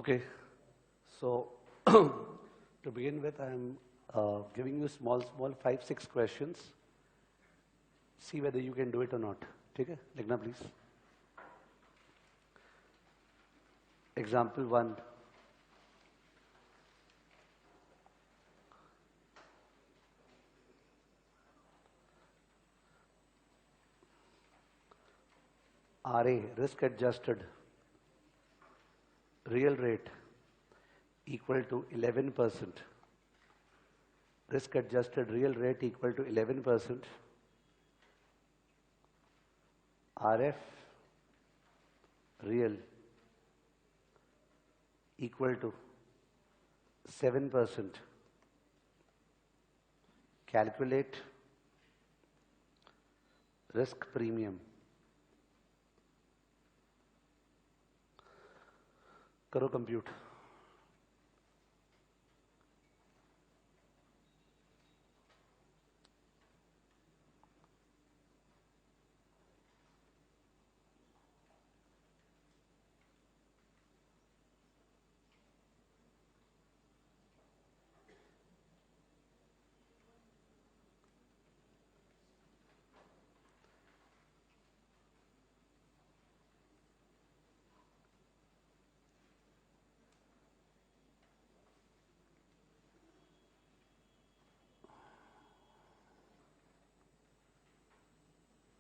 Okay, so to begin with, I am giving you small, 5, 6 questions. See whether you can do it or not. ठीक है? लिखना please. Example 1. RA, risk adjusted real rate equal to 11%. Risk adjusted real rate equal to 11%. RF real equal to 7%. Calculate risk premium. करो compute.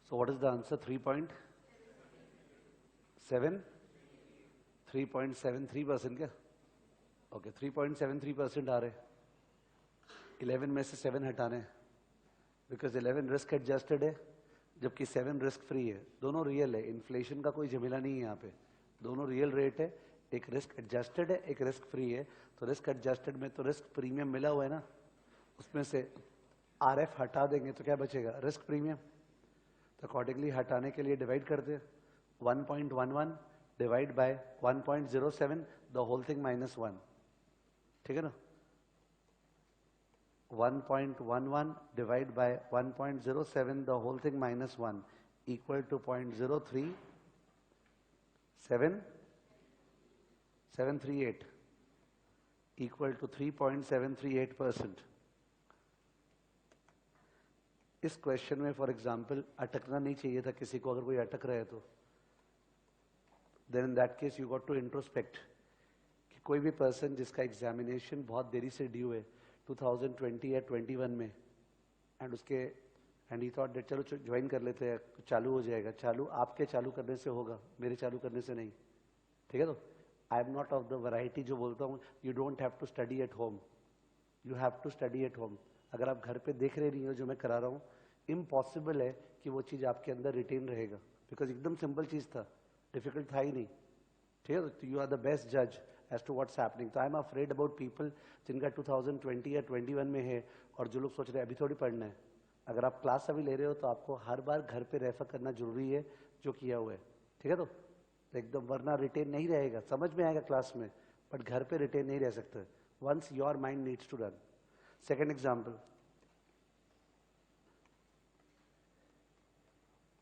So what is the answer? 3.7? 3.73% क्या? Okay, 3.73% आ रहे. 11 में से 7 हटाने, because 11 risk adjusted है जबकि 7 risk free है. दोनों रियल है, इन्फ्लेशन का कोई झमेला नहीं है यहाँ पे. दोनों रियल रेट है, एक रिस्क एडजस्टेड है, एक रिस्क फ्री है. तो रिस्क एडजस्टेड में तो रिस्क प्रीमियम मिला हुआ है ना, उसमें से RF हटा देंगे तो क्या बचेगा? Risk premium. तो अकॉर्डिंगली हटाने के लिए डिवाइड करते हैं. 1.11 divide by 1.07, the whole thing -1. ठीक है ना? 1.11 divided by 1.07, the whole thing -1, equal to 0.03738, equal to 3.738%. इस क्वेश्चन में फॉर एग्जाम्पल अटकना नहीं चाहिए था किसी को. अगर कोई अटक रहा है तो then in that case you got to introspect कि कोई भी पर्सन जिसका एग्जामिनेशन बहुत देरी से ड्यू है 2020 या 21 में, एंड उसके एंड ही थॉट डेट चलो ज्वाइन कर लेते हैं, चालू हो जाएगा. चालू आपके चालू करने से होगा, मेरे चालू करने से नहीं. ठीक है? तो I am not of the variety जो बोलता हूँ you don't have to study at home, you have to study at home. अगर आप घर पे देख रहे नहीं हो जो मैं करा रहा हूँ, इम्पॉसिबल है कि वो चीज़ आपके अंदर रिटेन रहेगा, बिकॉज एकदम सिंपल चीज़ था, डिफिकल्ट था ही नहीं. ठीक है? तो यू आर द बेस्ट जज as to what's happening. तो I am afraid about people जिनका 2020 या 21 में है और जो लोग सोच रहे हैं अभी थोड़ी पढ़ना है. अगर आप क्लास अभी ले रहे हो तो आपको हर बार घर पे रेफर करना जरूरी है जो किया हुआ है. ठीक है? तो एकदम, वरना रिटेन नहीं रहेगा. समझ में आएगा क्लास में, बट घर पे रिटेन नहीं रह सकता. Once your mind needs to run. Second example.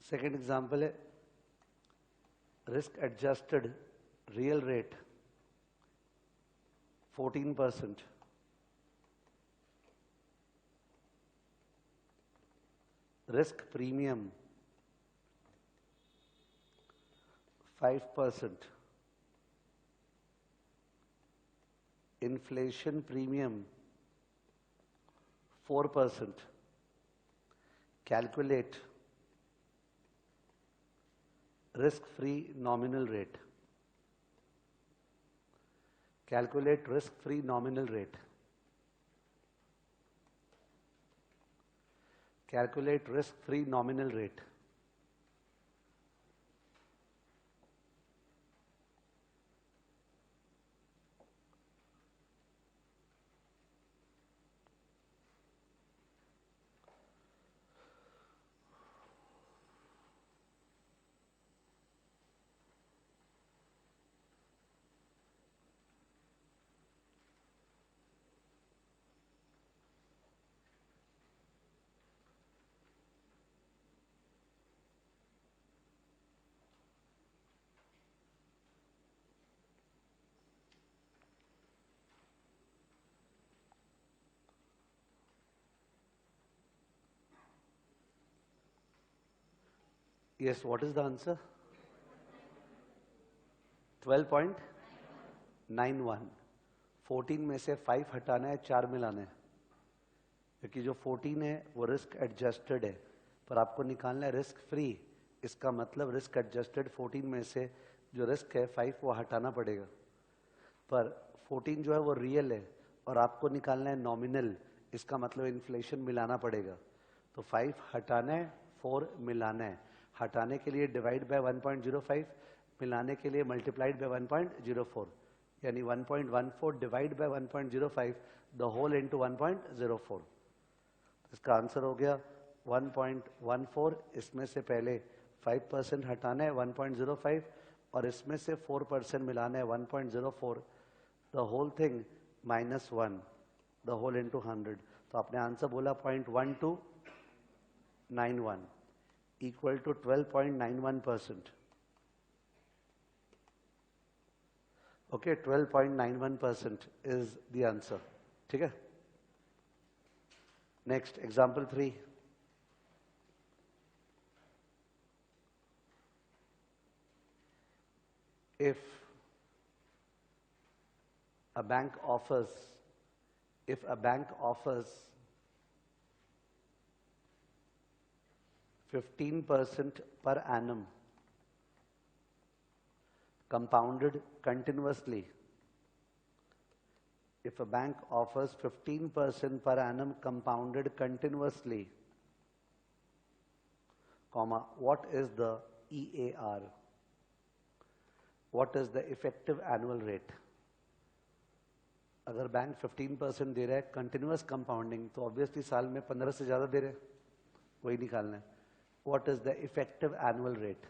Second example है risk adjusted real rate 14%. Risk premium 5%. Inflation premium 4%. Calculate risk-free nominal rate. Calculate risk-free nominal rate. Calculate risk-free nominal rate. Yes, what is the answer? 12.91. 14 में से 5 हटाना है, 4 मिलाना है, क्योंकि जो 14 है वो रिस्क एडजस्टेड है, पर आपको निकालना है रिस्क फ्री। इसका मतलब रिस्क एडजस्टेड 14 में से जो रिस्क है 5 वो हटाना पड़ेगा, पर 14 जो है वो रियल है और आपको निकालना है नॉमिनल। इसका मतलब इन्फ्लेशन मिलाना पड़ेगा। तो 5 हटाना है, 4 मिलाना है। हटाने के लिए डिवाइड बाय 1.05, मिलाने के लिए मल्टीप्लाइड बाय 1.04, यानी 1.14 divide by 1.05 the whole into 1.04। इसका आंसर हो गया 1.14। इसमें से पहले 5% हटाना है 1.05 और इसमें से 4% मिलाना है 1.04, the whole thing -1, the whole into 100। तो आपने आंसर बोला 0.1291 equal to 12.91%। Okay, 12.91% is the answer. ठीक है, next example 3। If a bank offers 15% per annum compounded continuously, if a bank offers 15% per annum compounded continuously, comma, what is the EAR? What is the effective annual rate? अगर bank 15% दे रहा है continuous compounding, तो obviously साल में 15 से ज्यादा दे रहे हैं, वही निकालना है। What is the effective annual rate?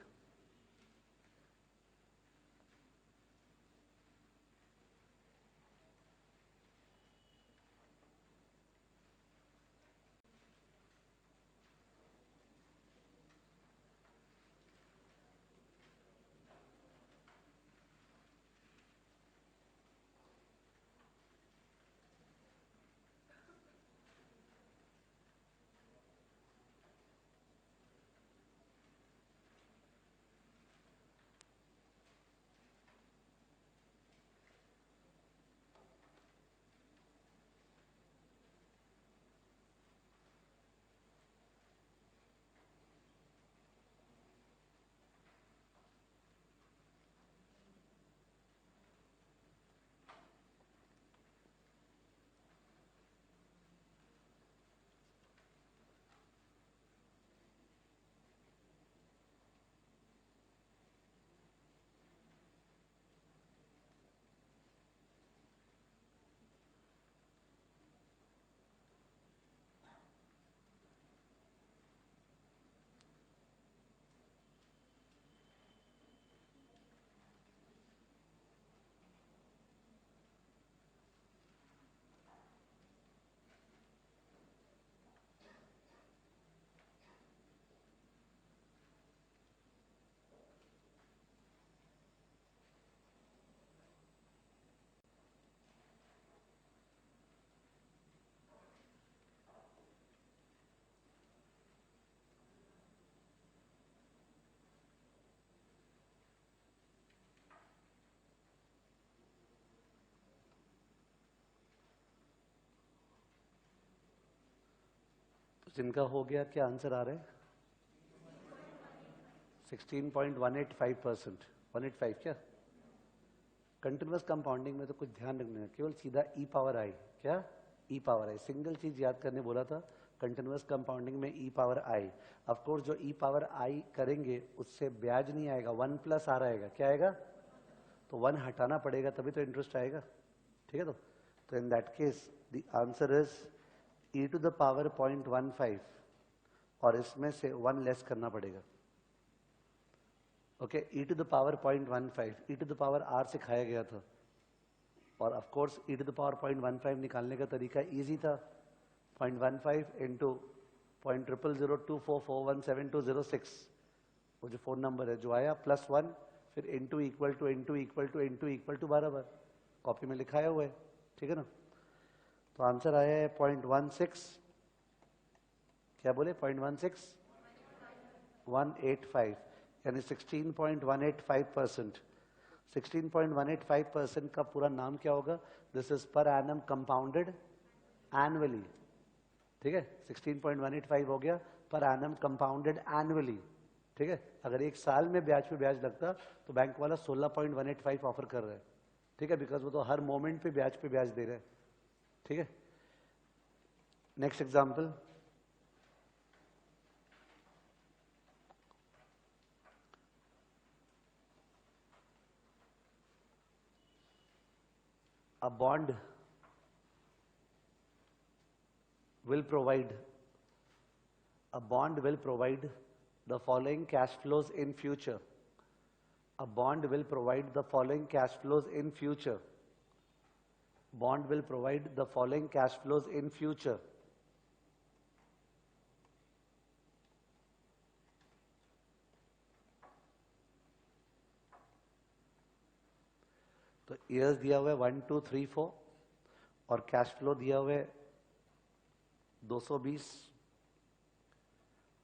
जिनका हो गया क्या आंसर आ रहा है? 16.185%। 185 क्या? कंटिन्यूअस कंपाउंडिंग में तो कुछ ध्यान रखना है, केवल सीधा ई पावर आई। क्या? ई पावर आई। सिंगल चीज याद करने बोला था, कंटिन्यूअस कंपाउंडिंग में ई पावर आई। ऑफ कोर्स जो ई पावर आई करेंगे उससे ब्याज नहीं आएगा, 1 प्लस आ रहेगा। क्या आएगा? तो 1 हटाना पड़ेगा तभी तो इंटरेस्ट आएगा। ठीक है, तो in that case the answer is e to the power 0.15 और इसमें से 1 लेस करना पड़ेगा। Okay, e to the power 0.15, e to the power r सिखाया गया था, और of course e to the power 0.15 निकालने का तरीका इजी था। 0.15 इंटू 0.00024417206, वो जो फोन नंबर है जो आया, +1, फिर into equal to into equal to into equal to बराबर, कॉपी में लिखाया हुआ है। ठीक है ना, तो आंसर आया है 0.16। क्या बोले? 0.16। 16.185 यानी 16.185%। 16.185% का पूरा नाम क्या होगा? This is per annum compounded annually. ठीक है, 16.185 हो गया पर एनम कंपाउंडेड एनुअली। ठीक है, अगर एक साल में ब्याज पे ब्याज लगता तो बैंक वाला 16.185 ऑफर कर रहा है। ठीक है, बिकॉज वो तो हर मोमेंट पे ब्याज दे रहे हैं। ठीक है, next example, a bond will provide the following cash flows in future. A bond will provide the following cash flows in future. Bond will provide the following cash flows in future. तो years दिया हुआ है 1 2 3 4 और cash flow दिया हुआ है 220,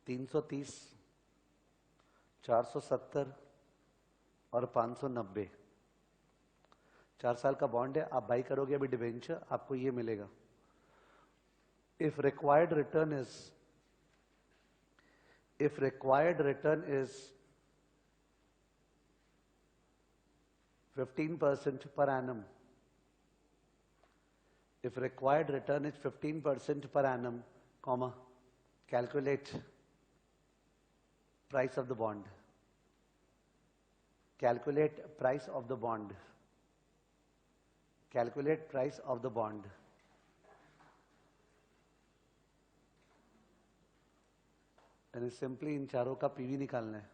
330, 470 और 590। 4 साल का बॉन्ड है, आप बाई करोगे अभी डिबेंचर, आपको ये मिलेगा। If required return is 15% per annum. If required return is 15% per annum, comma, calculate price of the bond. Calculate price of the bond. Calculate price of the bond. यानी simply in चारों का PV निकालना है।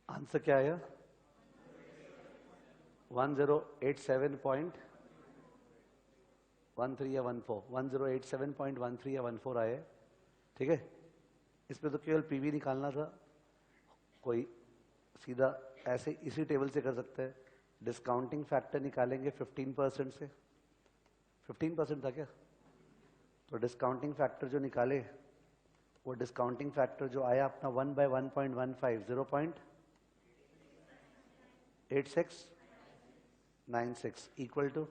Answer क्या आया? 1087.13 या 14, 1087.13 या 14 आए। ठीक है, इसमें तो केवल पीवी निकालना था। कोई सीधा ऐसे इसी टेबल से कर सकता है। डिस्काउंटिंग फैक्टर निकालेंगे 15% से। 15% था क्या? तो डिस्काउंटिंग फैक्टर जो निकाले, वो डिस्काउंटिंग फैक्टर जो आया अपना 1/1.15, 0.8696 equal to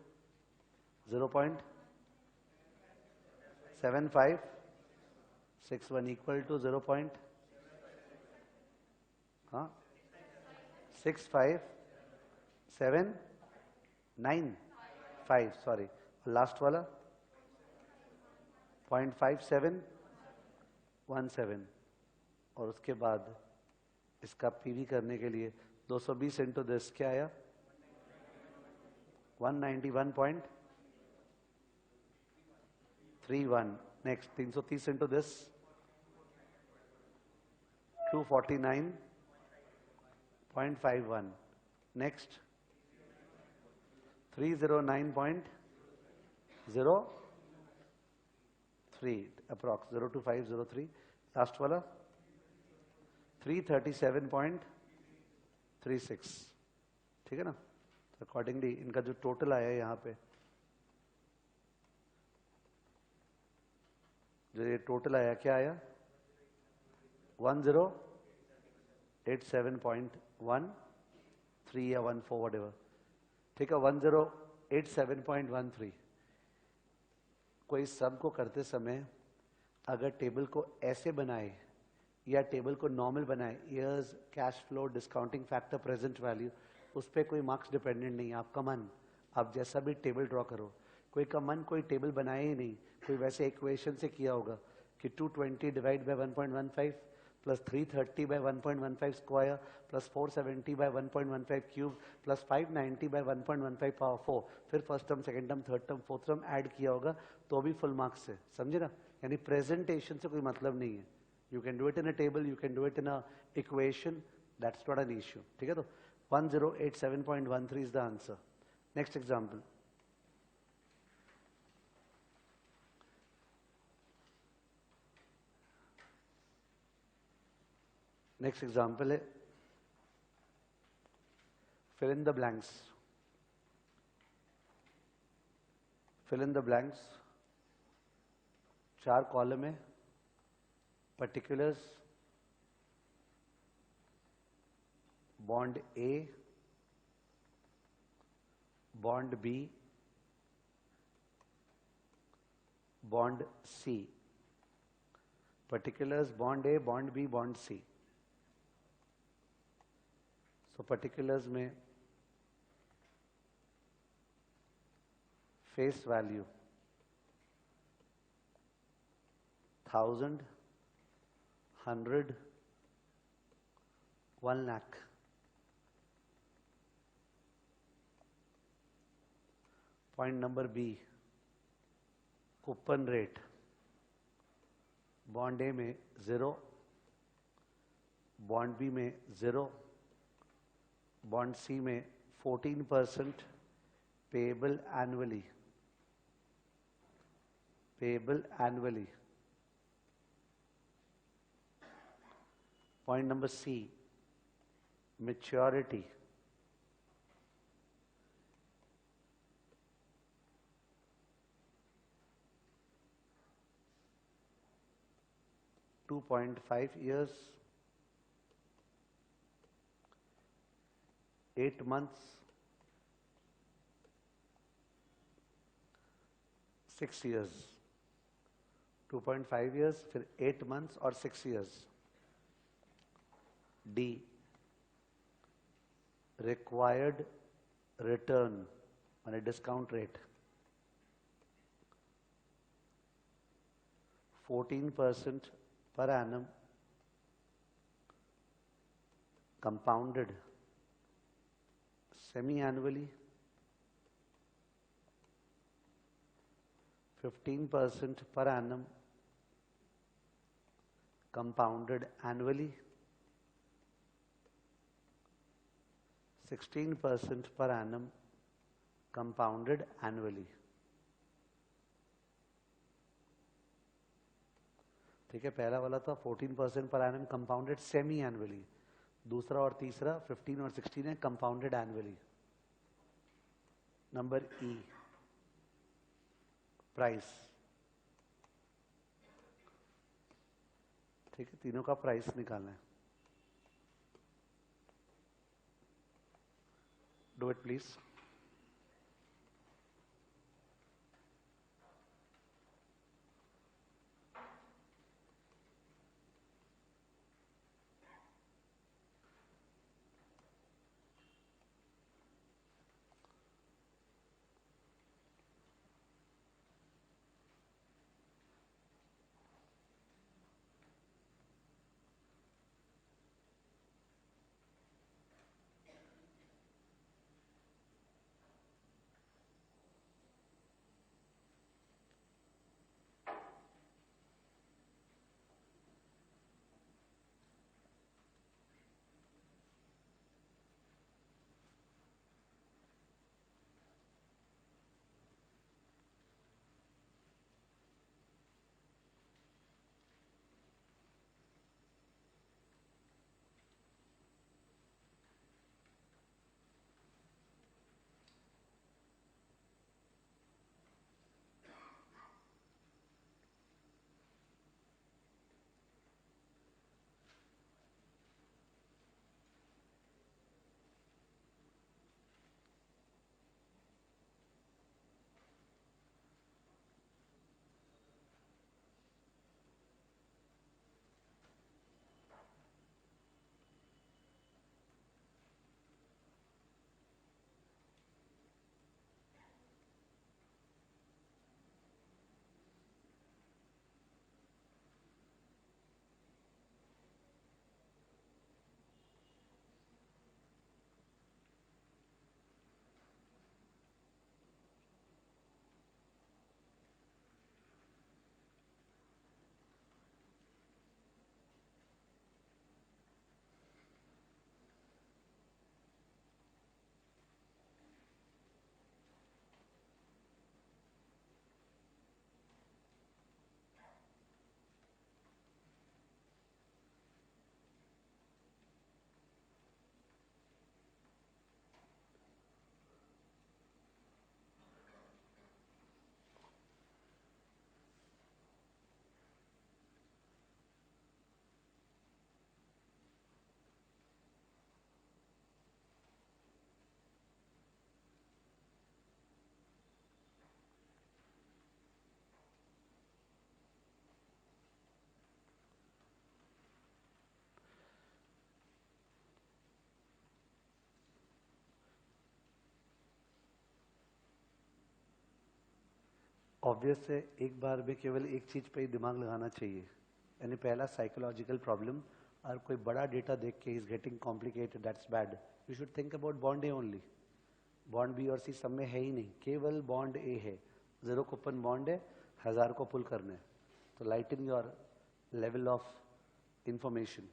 0.7561 equal to 0.65795, sorry, last वाला 0.5717 और उसके बाद इसका पीवी करने के लिए 220 इंटू दिस क्या आया? 191.31। Next 330 into this 249.56 0.51. Next, 309.03 approx 02503. Last वाला 337.36. ठीक है ना? अकॉर्डिंगली इनका जो टोटल आया है यहाँ पे, जो ये टोटल आया क्या आया 1087.13 या 14 whatever. ठीक है 1087.13. कोई सम को करते समय अगर टेबल को ऐसे बनाए या टेबल को नॉर्मल बनाए, years, cash flow, discounting factor, present value, उस पर कोई मार्क्स डिपेंडेंट नहीं है. आपका मन, आप जैसा भी टेबल ड्रॉ करो. कोई का मन कोई टेबल बनाए ही नहीं, कोई वैसे इक्वेशन से किया होगा कि 220 divide by 1.15 plus 330 by 1.15 square plus 470 by 1.15 cube plus 590 by 1.15 power 4, फिर first term, second term, third term, fourth term add किया होगा तो भी फुल मार्क्स है. समझे ना? यानी प्रेजेंटेशन से कोई मतलब नहीं है. You can do it in a table, you can do it in a equation, that's not an issue. ठीक है? तो 1087.13 is the answer. Next example. Next example है fill in the blanks. Fill in the blanks. 4 column है. Particulars, bond A, bond B, bond C. Particulars, bond A, bond B, bond C. So particulars में face value 1000, 100, 1 lakh. Point number B, coupon rate. Bond A में 0, bond B में 0, bond C में 14% payable annually. Payable annually. Point number C, maturity. $2.5 years, 8 months, 6 years. 2.5 years, फिर 8 months और 6 years. D, required return on a discount rate 14% per annum compounded semi-annually, 15% per annum compounded annually, 16% per annum compounded annually. ठीक है? पहला वाला था 14% per annum compounded semi annually. दूसरा और तीसरा 15 और 16 है कंपाउंडेड एनुअली. नंबर ई, प्राइस. ठीक है? तीनों का प्राइस निकालना है. Do it please. ऑब्वियस है, एक बार में केवल एक चीज पे ही दिमाग लगाना चाहिए, यानी पहला साइकोलॉजिकल प्रॉब्लम, और कोई बड़ा डेटा देख के is getting complicated, that's bad. You should think about bond A only. Bond B और सी सब में है ही नहीं, केवल बॉन्ड ए है, 0 कूपन बॉन्ड है, 1000 को पुल करना है, तो लाइटन योर लेवल ऑफ इंफॉर्मेशन।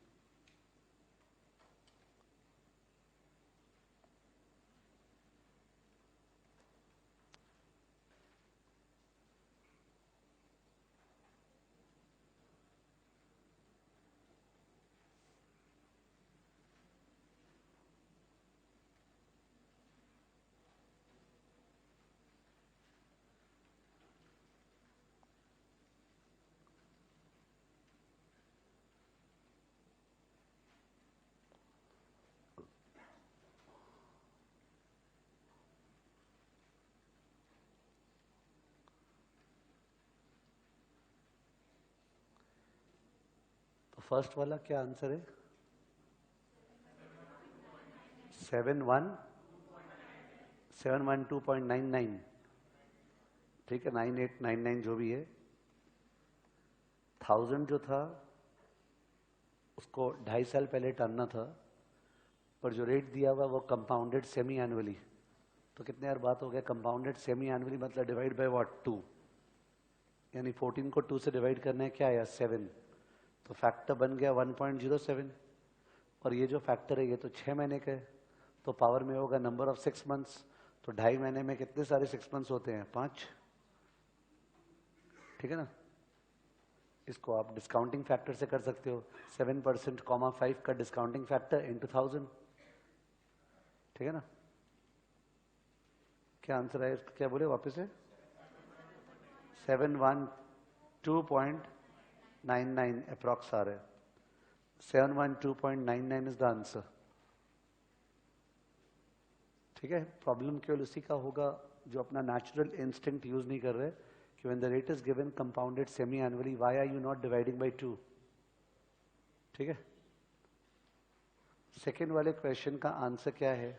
तो फर्स्ट वाला क्या आंसर है? 712.99, ठीक है, 9899 जो भी है। 1000 जो था उसको 2.5 साल पहले टालना था, पर जो रेट दिया हुआ वो कंपाउंडेड सेमी एनुअली, तो कितने यार बात हो गया, कंपाउंडेड सेमी एनुअली मतलब डिवाइड बाय व्हाट, 2, यानी 14 को 2 से डिवाइड करना है, क्या आया 7, तो फैक्टर बन गया 1.07। और ये जो फैक्टर है ये तो 6 महीने का है, तो पावर में होगा नंबर ऑफ 6 मंथ्स, तो 2.5 महीने में कितने सारे 6 मंथ्स होते हैं, 5, ठीक है ना। इसको आप डिस्काउंटिंग फैक्टर से कर सकते हो, 7% कॉमा 5 का डिस्काउंटिंग फैक्टर इंटू 1000, ठीक है ना। क्या आंसर है इसका, क्या बोले वापस से? 712.99 अप्रॉक्स आ रहा है, 712.99 इज द आंसर, ठीक है। प्रॉब्लम केवल उसी का होगा जो अपना नेचुरल इंस्टिंक्ट यूज नहीं कर रहे, कि when the rate is given compounded semi annually, why are you not dividing by 2, ठीक है। सेकेंड वाले क्वेश्चन का आंसर क्या है?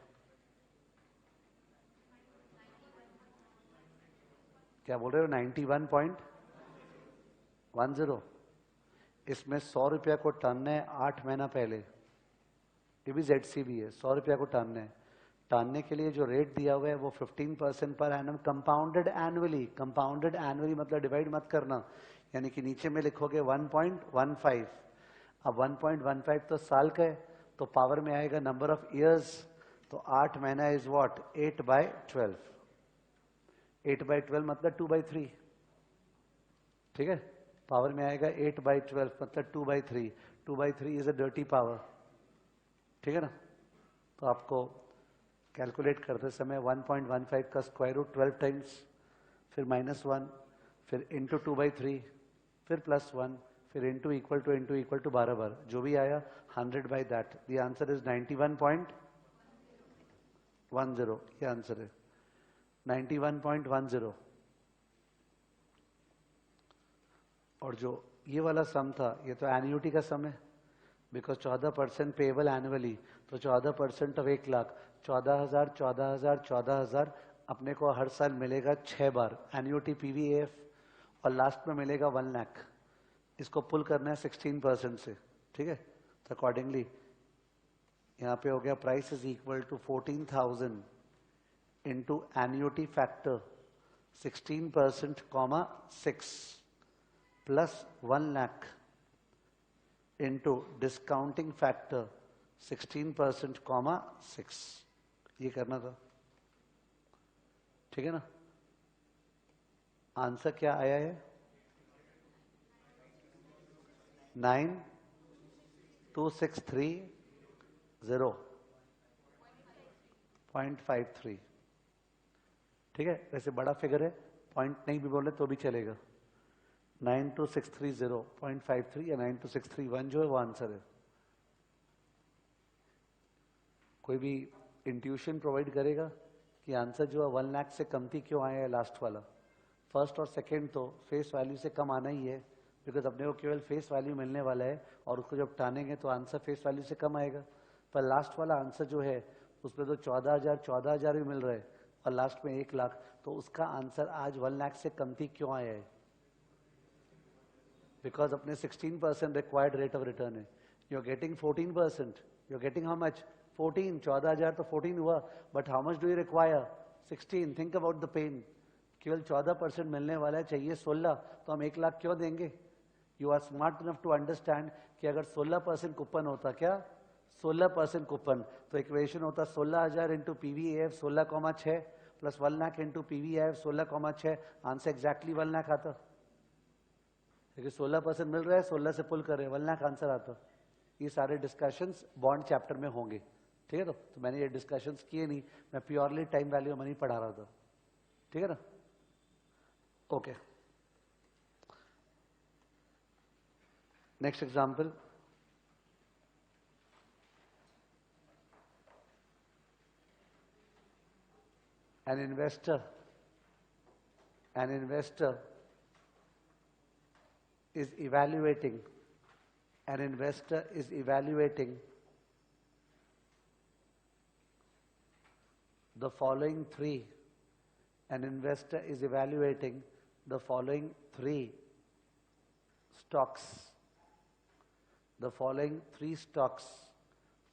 क्या बोल रहे हो? 91.10। इसमें 100 रुपया को टानना है 8 महीना पहले, ये भी ZCB है, 100 रुपया को टानना है। टानने के लिए जो रेट दिया हुआ है वो 15% per annum, compounded annually. Compounded annually मतलब डिवाइड मत करना, यानी कि नीचे में लिखोगे 1.15। अब 1.15 तो साल का है, तो पावर में आएगा नंबर ऑफ इयर्स, तो 8 महीना इज व्हाट, 8/12। 8/12 मतलब 2/3, ठीक है। पावर में आएगा 8/12 मतलब 2/3। 2/3 इज अ डर्टी पावर, ठीक है ना। तो आपको कैलकुलेट करते समय 1.15 का स्क्वायर रूट 12 टाइम्स, फिर -1, फिर इंटू 2/3, फिर +1, फिर इंटू इक्वल टू बार बार, जो भी आया 100 by that. The answer is 91.10, ये आंसर है 91.10। और जो ये वाला सम था ये तो एन्युटी का सम है, बिकॉज 14% पेएबल एनुअली, तो 14% ऑफ 1 लाख, 14,000 14,000 14,000 अपने को हर साल मिलेगा 6 बार एन्युटी PVAF, और लास्ट में मिलेगा 1 लाख। इसको पुल करना है 16% से, ठीक है। तो अकॉर्डिंगली यहाँ पे हो गया price is equal to 14,000 into annuity factor 16% comma 6 plus 1 lakh into discounting factor 16% comma 6, ये करना था, ठीक है ना। आंसर क्या आया है? 92,630.53, ठीक है। वैसे बड़ा फिगर है, पॉइंट नहीं भी बोले तो भी चलेगा। 92,630.53 या 92,631 जो है वो आंसर है। कोई भी इंट्यूशन प्रोवाइड करेगा कि आंसर जो है 1 लाख से कमती क्यों आया है लास्ट वाला? फर्स्ट और सेकंड तो फेस वैल्यू से कम आना ही है, बिकॉज अपने को केवल फेस वैल्यू मिलने वाला है, और उसको जब टानेंगे तो आंसर फेस वैल्यू से कम आएगा। पर लास्ट वाला आंसर जो है उसमें तो 14,000 14,000 भी मिल रहा है, और लास्ट में 1 लाख, तो उसका आंसर आज 1 लाख से कमती क्यों आया है? बिकॉज अपने 16% रिक्वायर्ड रेट ऑफ रिटर्न है, you are getting 14%, you are getting how much? 14, 14,000 तो 14 हुआ, but how much do you require? 16. Think about the pain, केवल 14% मिलने वाला है, चाहिए 16, तो हम 1 लाख क्यों देंगे? You are smart enough to understand कि अगर 16% कूपन होता, क्या 16% कूपन, तो इक्वेशन होता 16,000 into PVAF 16,6 plus 1 lakh into PVAF 16,6, answer exactly 1 lakh आता। क्योंकि 16% मिल रहा है, 16 से पुल कर रहे हैं, 1 लाख आंसर आता। ये सारे डिस्कशंस बॉन्ड चैप्टर में होंगे, ठीक है? तो मैंने ये डिस्कशंस किए नहीं, मैं प्योरली टाइम वैल्यू मनी पढ़ा रहा था, ठीक है ना? Okay, next example, an investor is evaluating the following three stocks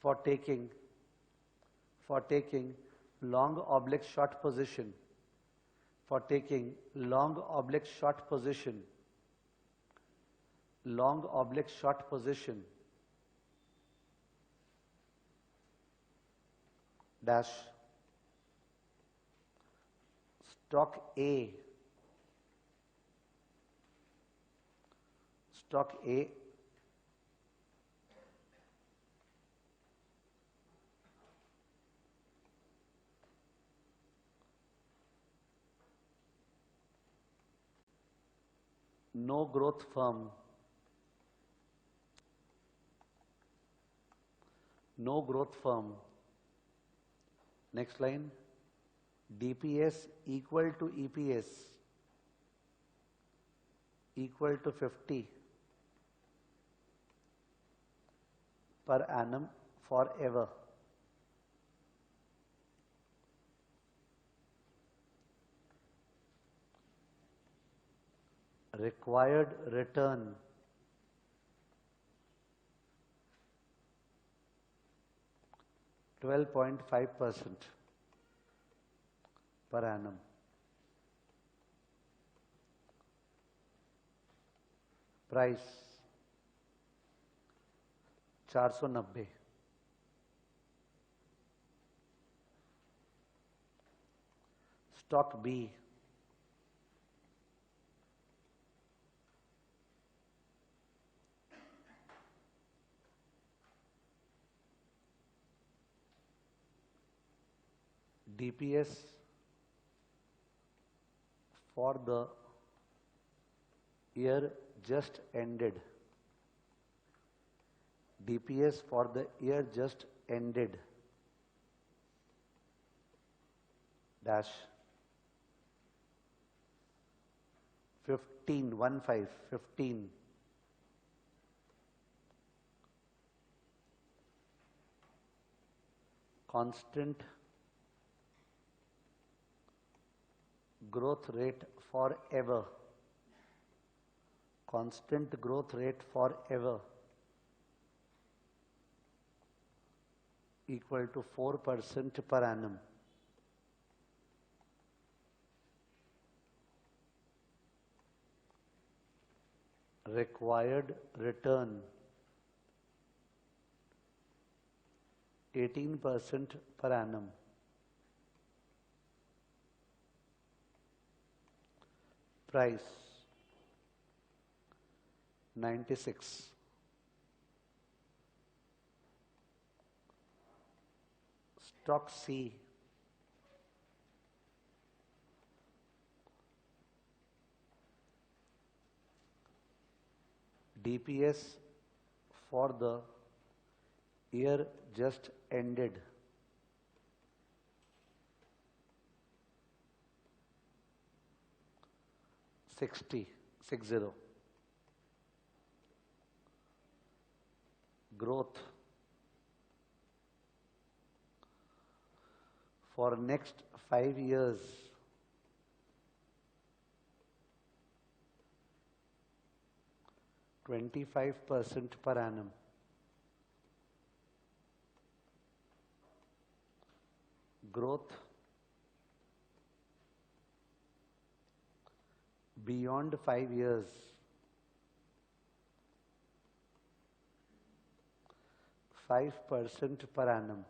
for taking long oblique short position dash stock A no growth firm next line, DPS equal to EPS equal to 50 per annum forever. Required return 12.5% per annum. Price 490. Stock B DPS for the year just ended dash 15 constant growth rate forever equal to 4% per annum. Required return 18% per annum. Price 96. Stock C DPS for the year just ended 60. Growth for next 5 years, %25 per annum. Growth beyond 5 years, 5% per annum.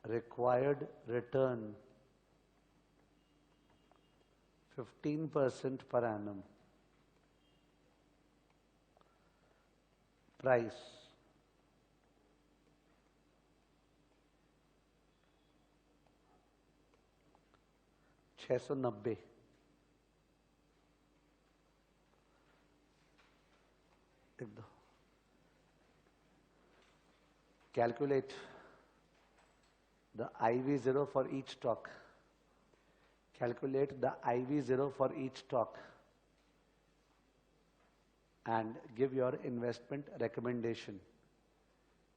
Required return 15% per annum. Price $690. Calculate the IV0 for each stock. Calculate the IV0 for each stock and give your investment recommendation.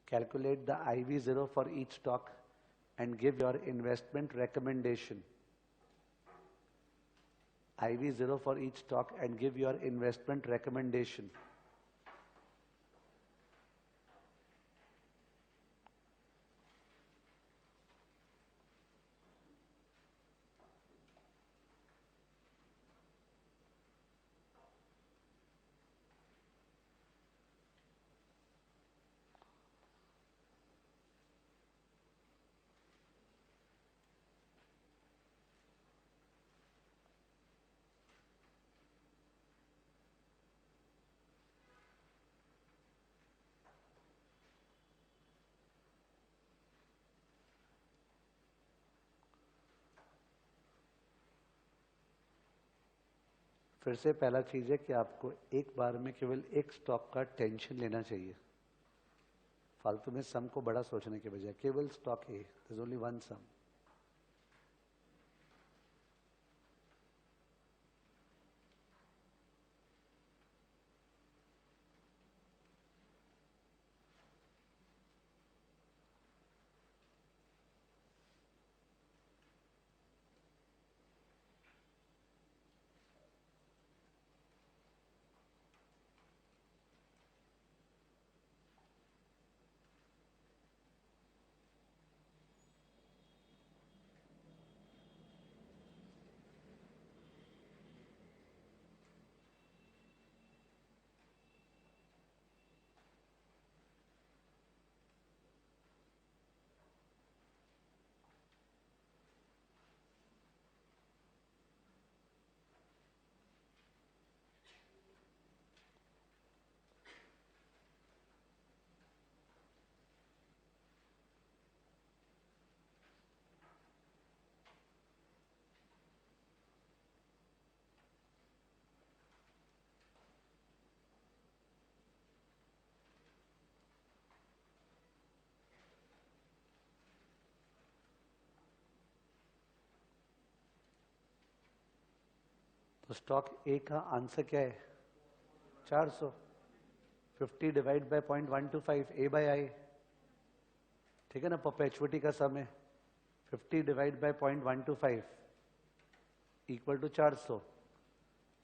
Calculate the IV0 for each stock and give your investment recommendation. IV0 for each stock and give your investment recommendation. फिर से पहला चीज है कि आपको एक बार में केवल एक स्टॉक का टेंशन लेना चाहिए, फालतू में सम को बड़ा सोचने के बजाय केवल stock A, there is only one sum. तो स्टॉक ए का आंसर क्या है? 400. 50 divide by 0.125 A by I. ठीक है ना, परपेचुइटी का सम है. 50 डिवाइड बाय 0.125 इक्वल टू 400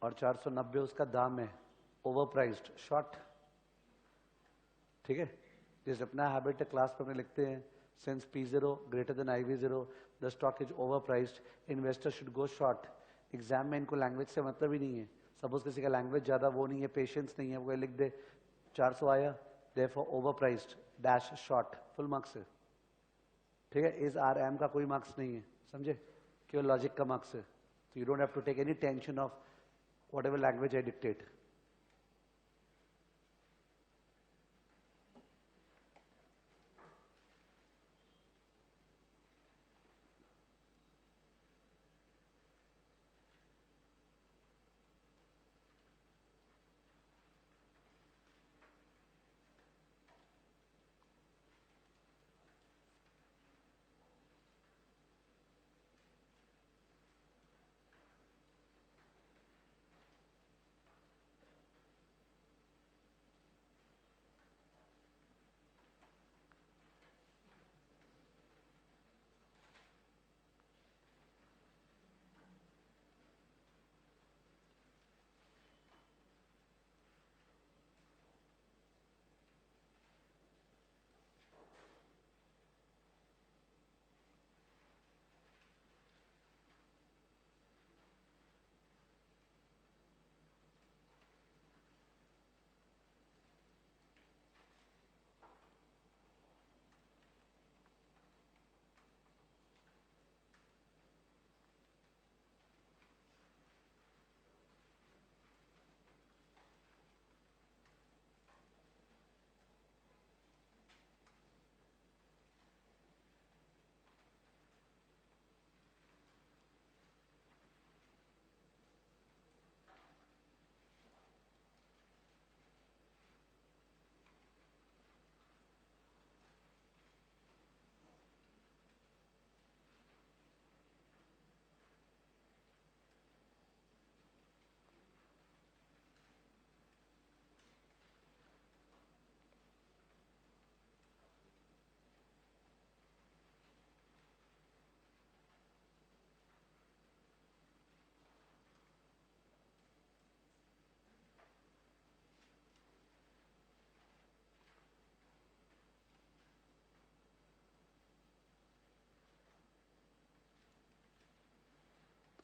और 490 उसका दाम है. Over priced, short. ठीक है, जैसे अपना हैबिट है क्लास में लिखते हैं, since P0 greater than IV0 the stock is over priced, investor should go short. Exam में इनको लैंग्वेज से मतलब ही नहीं है. सपोज किसी का लैंग्वेज ज्यादा वो नहीं है, पेशेंस नहीं है, वो लिख दे 400 आया, therefore over priced dash short, full marks है. ठीक है, इस आर एम का कोई मार्क्स नहीं है, समझे, केवल लॉजिक का मार्क्स है. तो you don't have to take any tension of whatever language I dictate.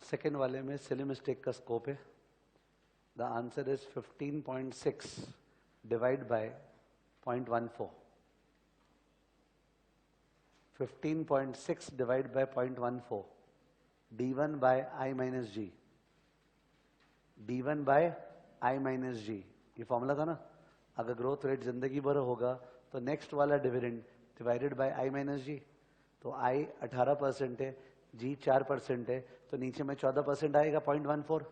Second वाले में सिली मिस्टेक का स्कोप है. The answer is 15.6 divide by 0.14. 15.6 divide by 0.14. d1 by i minus G. d1 by i minus G. ये formula था ना. अगर growth rate जिंदगी भर होगा तो नेक्स्ट वाला dividend divided by i minus G. तो i 18% है, g 4% है, तो नीचे में 14% आएगा 0.14.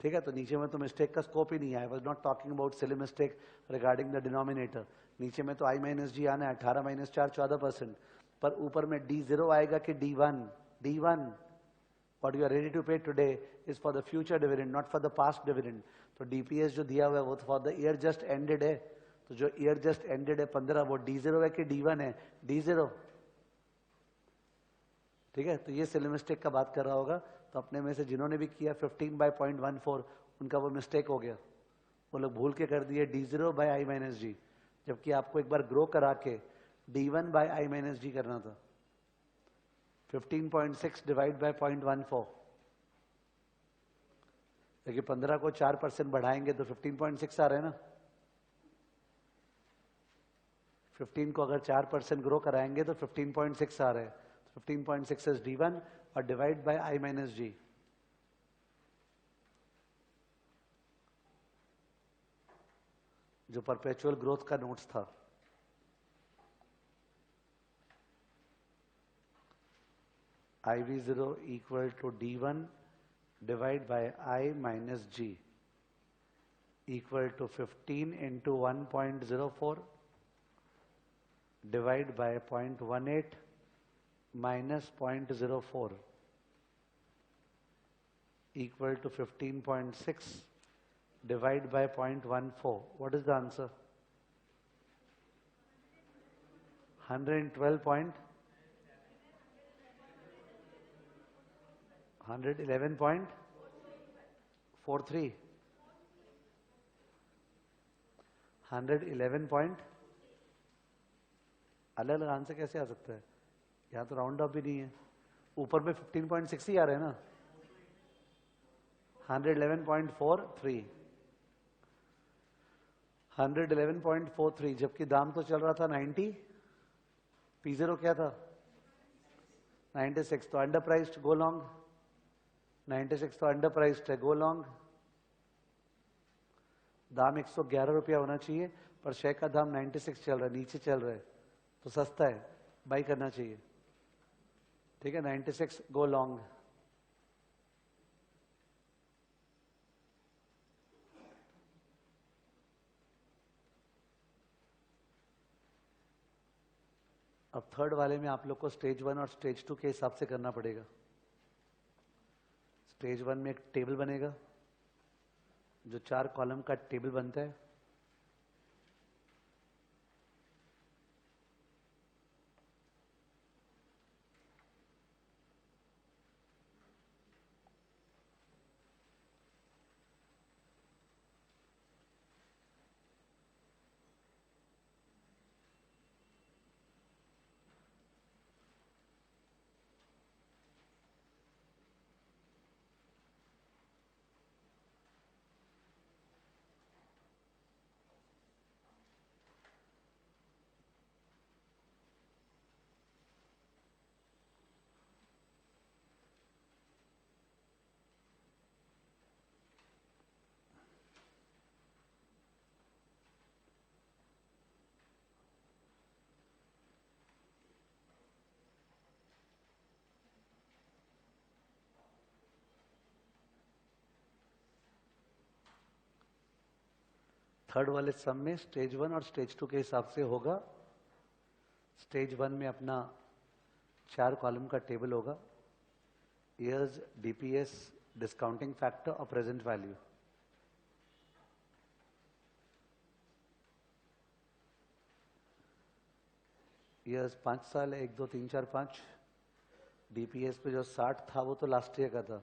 ठीक है, तो नीचे में तो मिस्टेक का स्कोप ही नहीं है. I was not talking about silly mistake regarding the denominator. नीचे में तो i माइनस जी आना है. 18 माइनस 4 14%. पर ऊपर में d0 आएगा कि d1. d1 what you are ready to pay today is for the future dividend, not for the past dividend. तो DPS जो दिया हुआ है वो तो for the year just ended है. तो जो year just ended है 15, वो D0 है कि D1 है? D0. ठीक है, तो ये सिली मिस्टेक का बात कर रहा होगा. तो अपने में से जिन्होंने भी किया 15 बाय 0.14, उनका वो मिस्टेक हो गया. वो लोग भूल के कर दिए D0 बाय i माइनस जी, जबकि आपको एक बार ग्रो करा के D1 बाय i माइनस जी करना था. 15.6 डिवाइड बाय 0.14. देखिए 15 को 4% बढ़ाएंगे तो 15.6 आ रहे हैं ना. 15 को अगर 4% ग्रो कराएंगे तो 15.6 आ रहे हैं. 15.6 इज d1 और डिवाइड बाय i माइनस जी. जो परपेचुअल ग्रोथ का नोट्स था. IV0 equal to d1 divide by i minus g equal to 15 into 1.04 divide by 0.18 minus 0.04 equal to 15.6 divide by 0.14. What is the answer? 112 point 111.43. 111 point. अलग अलग answer कैसे आ सकता है? यहाँ तो राउंड ऑफ भी नहीं है. ऊपर में 15.6 ही आ रहे हैं ना. 111.43. 111.43, जबकि दाम तो चल रहा था 90. P0 क्या था? 96. तो अंडर प्राइस्ड, गो लॉन्ग. 96 तो अंडर प्राइस्ड है, गो लॉन्ग. दाम 111 रुपया होना चाहिए, पर शेयर का दाम 96 चल रहा है, नीचे चल रहा है, तो सस्ता है, बाई करना चाहिए. ठीक है, 96 गो लॉन्ग. अब थर्ड वाले में आप लोग को स्टेज 1 और स्टेज 2 के हिसाब से करना पड़ेगा. स्टेज 1 में एक टेबल बनेगा, जो 4 कॉलम का टेबल बनता है. थर्ड वाले सम में स्टेज 1 और स्टेज 2 के हिसाब से होगा. स्टेज 1 में अपना 4 कॉलम का टेबल होगा. ईयर्स, डीपीएस, डिस्काउंटिंग फैक्टर और प्रेजेंट वैल्यू. ईयर्स 5 साल है, 1 2 3 4 5. डीपीएस पे जो 60 था वो तो लास्ट ईयर का था,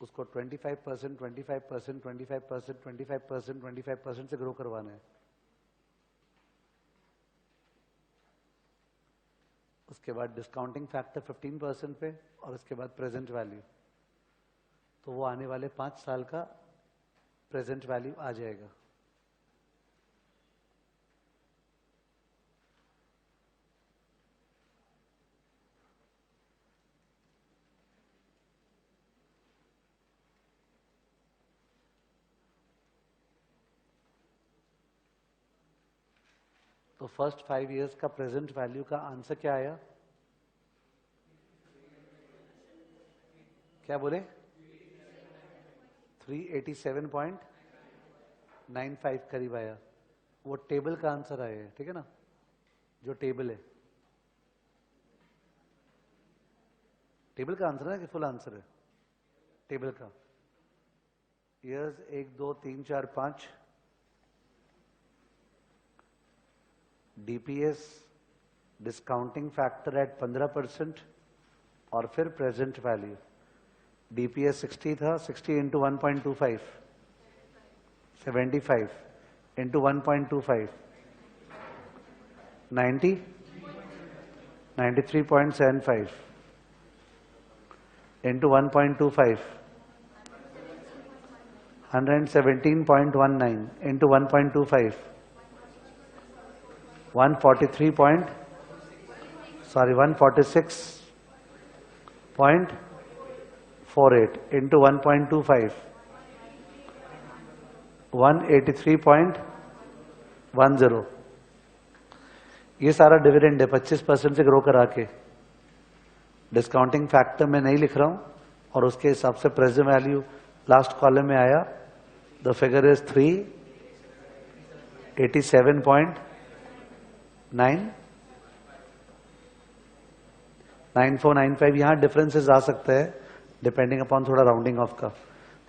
उसको 25%, 25%, 25%, 25%, 25% से ग्रो करवाना है. उसके बाद डिस्काउंटिंग फैक्टर 15% पे, और उसके बाद प्रेजेंट वैल्यू. तो वो आने वाले 5 साल का प्रेजेंट वैल्यू आ जाएगा। तो फर्स्ट 5 इयर्स का प्रेजेंट वैल्यू का आंसर क्या आया? क्या बोले? 387.95 करीब आया। वो टेबल का आंसर आया है, ठीक है ना? जो टेबल है, टेबल का आंसर है कि फुल आंसर है? टेबल का। Years 1 2 3 4 5, DPS discounting factor at 15% और फिर प्रेजेंट वैल्यू। डीपीएस 60 था, 60 into 1.25, 75 into 1.25, 90, 93.75 into 1.25, 117.19 into 1.25, 146.48 into 1.25, 183.10। ये सारा डिविडेंड है 25% से ग्रो करा के। डिस्काउंटिंग फैक्टर में नहीं लिख रहा हूं और उसके हिसाब से प्रेजेंट वैल्यू लास्ट कॉलम में आया। The figure is 387.9495। यहां डिफरेंसेस आ सकते हैं डिपेंडिंग अपॉन थोड़ा राउंडिंग ऑफ का।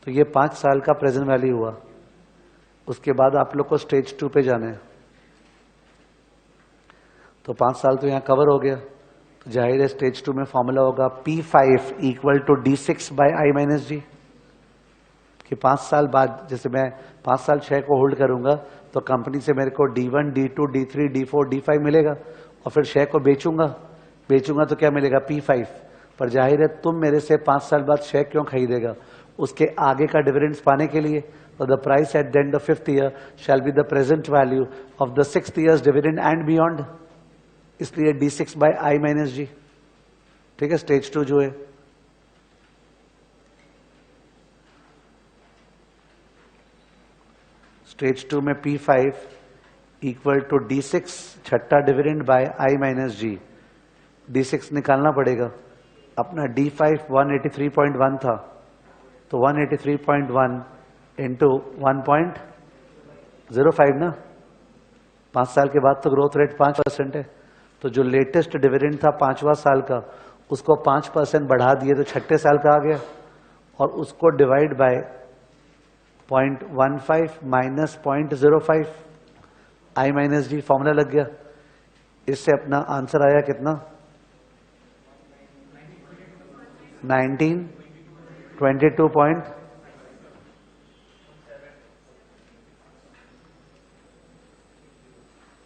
तो ये 5 साल का प्रेजेंट वैल्यू हुआ। उसके बाद आप लोग को स्टेज 2 पे जाना है। तो 5 साल तो यहां कवर हो गया। तो जाहिर है स्टेज 2 में फॉर्मूला होगा P5 equal to D6 by I minus G. कि 5 साल बाद, जैसे मैं 5 साल शेयर को होल्ड करूंगा तो कंपनी से मेरे को D1 D2 D3 D4 D5 मिलेगा और फिर शेयर को बेचूंगा तो क्या मिलेगा? P5। पर जाहिर है तुम मेरे से 5 साल बाद शेयर क्यों खरीदेगा? उसके आगे का डिविडेंड्स पाने के लिए। तो the price at the end of 5th year shall be the present value of the 6th years dividend and beyond. इसलिए D6 बाय I माइनस जी। ठीक है, स्टेज 2 जो है। स्टेज 2 में P5 इक्वल टू D6 छठा dividend by I minus G. D6 निकालना पड़ेगा। अपना D5 183.1 था, तो 183.1 इंटू 1.05 ना। 5 साल के बाद तो ग्रोथ रेट 5% है। तो जो लेटेस्ट डिविडेंड था 5वां साल का, उसको 5% बढ़ा दिए तो छठे साल का आ गया और उसको divide by 0.15 minus 0.05 I minus G formula लग गया। इससे अपना आंसर आया कितना? 1922.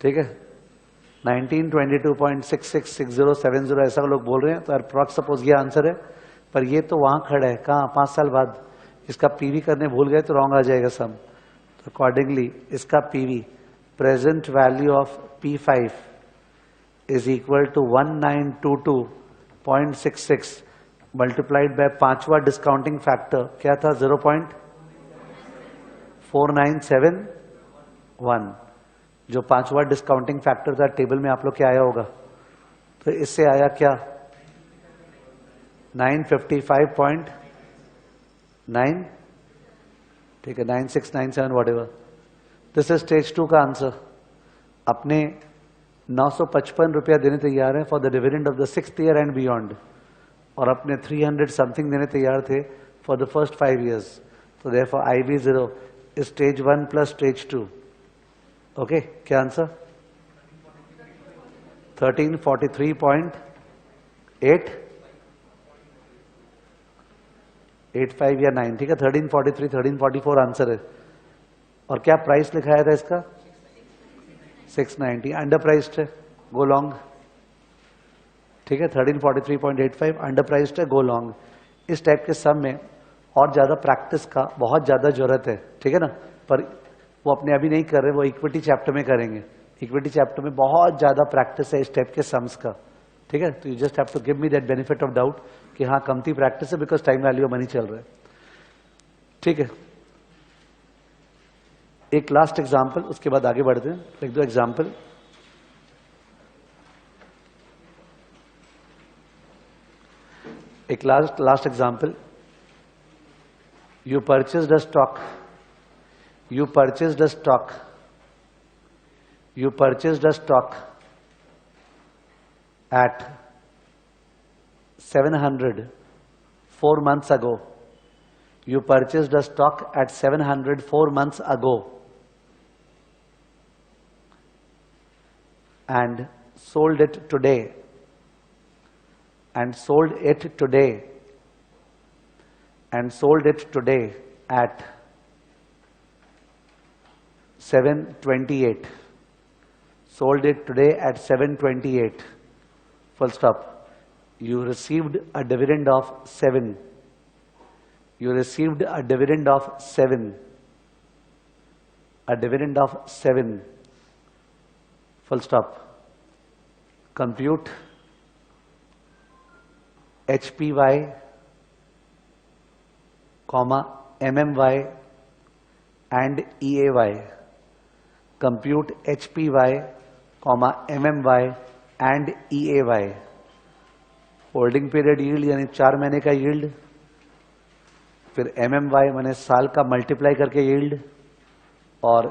ठीक है, 1922.666070 ऐसा लोग बोल रहे हैं। तो अप्रॉक्स सपोज ये आंसर है, पर ये तो वहां खड़ा है कहाँ? 5 साल बाद। इसका पीवी करने भूल गए तो रॉन्ग आ जाएगा सम। तो अकॉर्डिंगली इसका PV present value of P5 is equal to 1922.66 multiplied by 5वां डिस्काउंटिंग फैक्टर क्या था? 0.4971। जो 5वां डिस्काउंटिंग फैक्टर था टेबल में आप लोग क्या आया होगा? तो इससे आया क्या? 955.9। ठीक है, 9697 whatever। दिस इज स्टेज 2 का आंसर। अपने 955 रुपया देने तैयार है for the dividend of the 6th year and beyond, और अपने 300 समथिंग देने तैयार थे फॉर द फर्स्ट 5 years। तो therefore IV0 is stage 1 plus stage 2। Okay, क्या आंसर? 1343.85 या 9। ठीक है, 1343 1344 आंसर है। और क्या प्राइस लिखाया था इसका? 690। अंडर प्राइस्ड है, गो लॉन्ग। ठीक है, 1343.85 अंडर प्राइस्ड है, गो लॉन्ग। इस टाइप के सम में और ज़्यादा प्रैक्टिस का बहुत ज़्यादा ज़रूरत है, ठीक है ना। पर वो अपने अभी नहीं कर रहे, वो इक्विटी चैप्टर में करेंगे। इक्विटी चैप्टर में बहुत ज़्यादा प्रैक्टिस है इस टाइप के सम्स का, ठीक है। तो you just have to give me that benefit of doubt कि हाँ कमती प्रैक्टिस है बिकॉज टाइम वैल्यू मनी चल रहा है, ठीक है। एक लास्ट एग्जाम्पल, उसके बाद आगे बढ़ते हैं। लिख दो एग्जाम्पल। एक last example. You purchased a stock. You purchased a stock. You purchased a stock at 700 4 months ago. You purchased a stock at 700 4 months ago and sold it today. And sold it today. And sold it today at 728. Sold it today at 728. Full stop. You received a dividend of 7. You received a dividend of 7. A dividend of 7. Full stop. Compute HPY, comma MMY and EAY. Compute HPY, comma MMY and EAY. Holding period yield यानी 4 महीने का yield, फिर MMY माने साल का multiply करके yield, और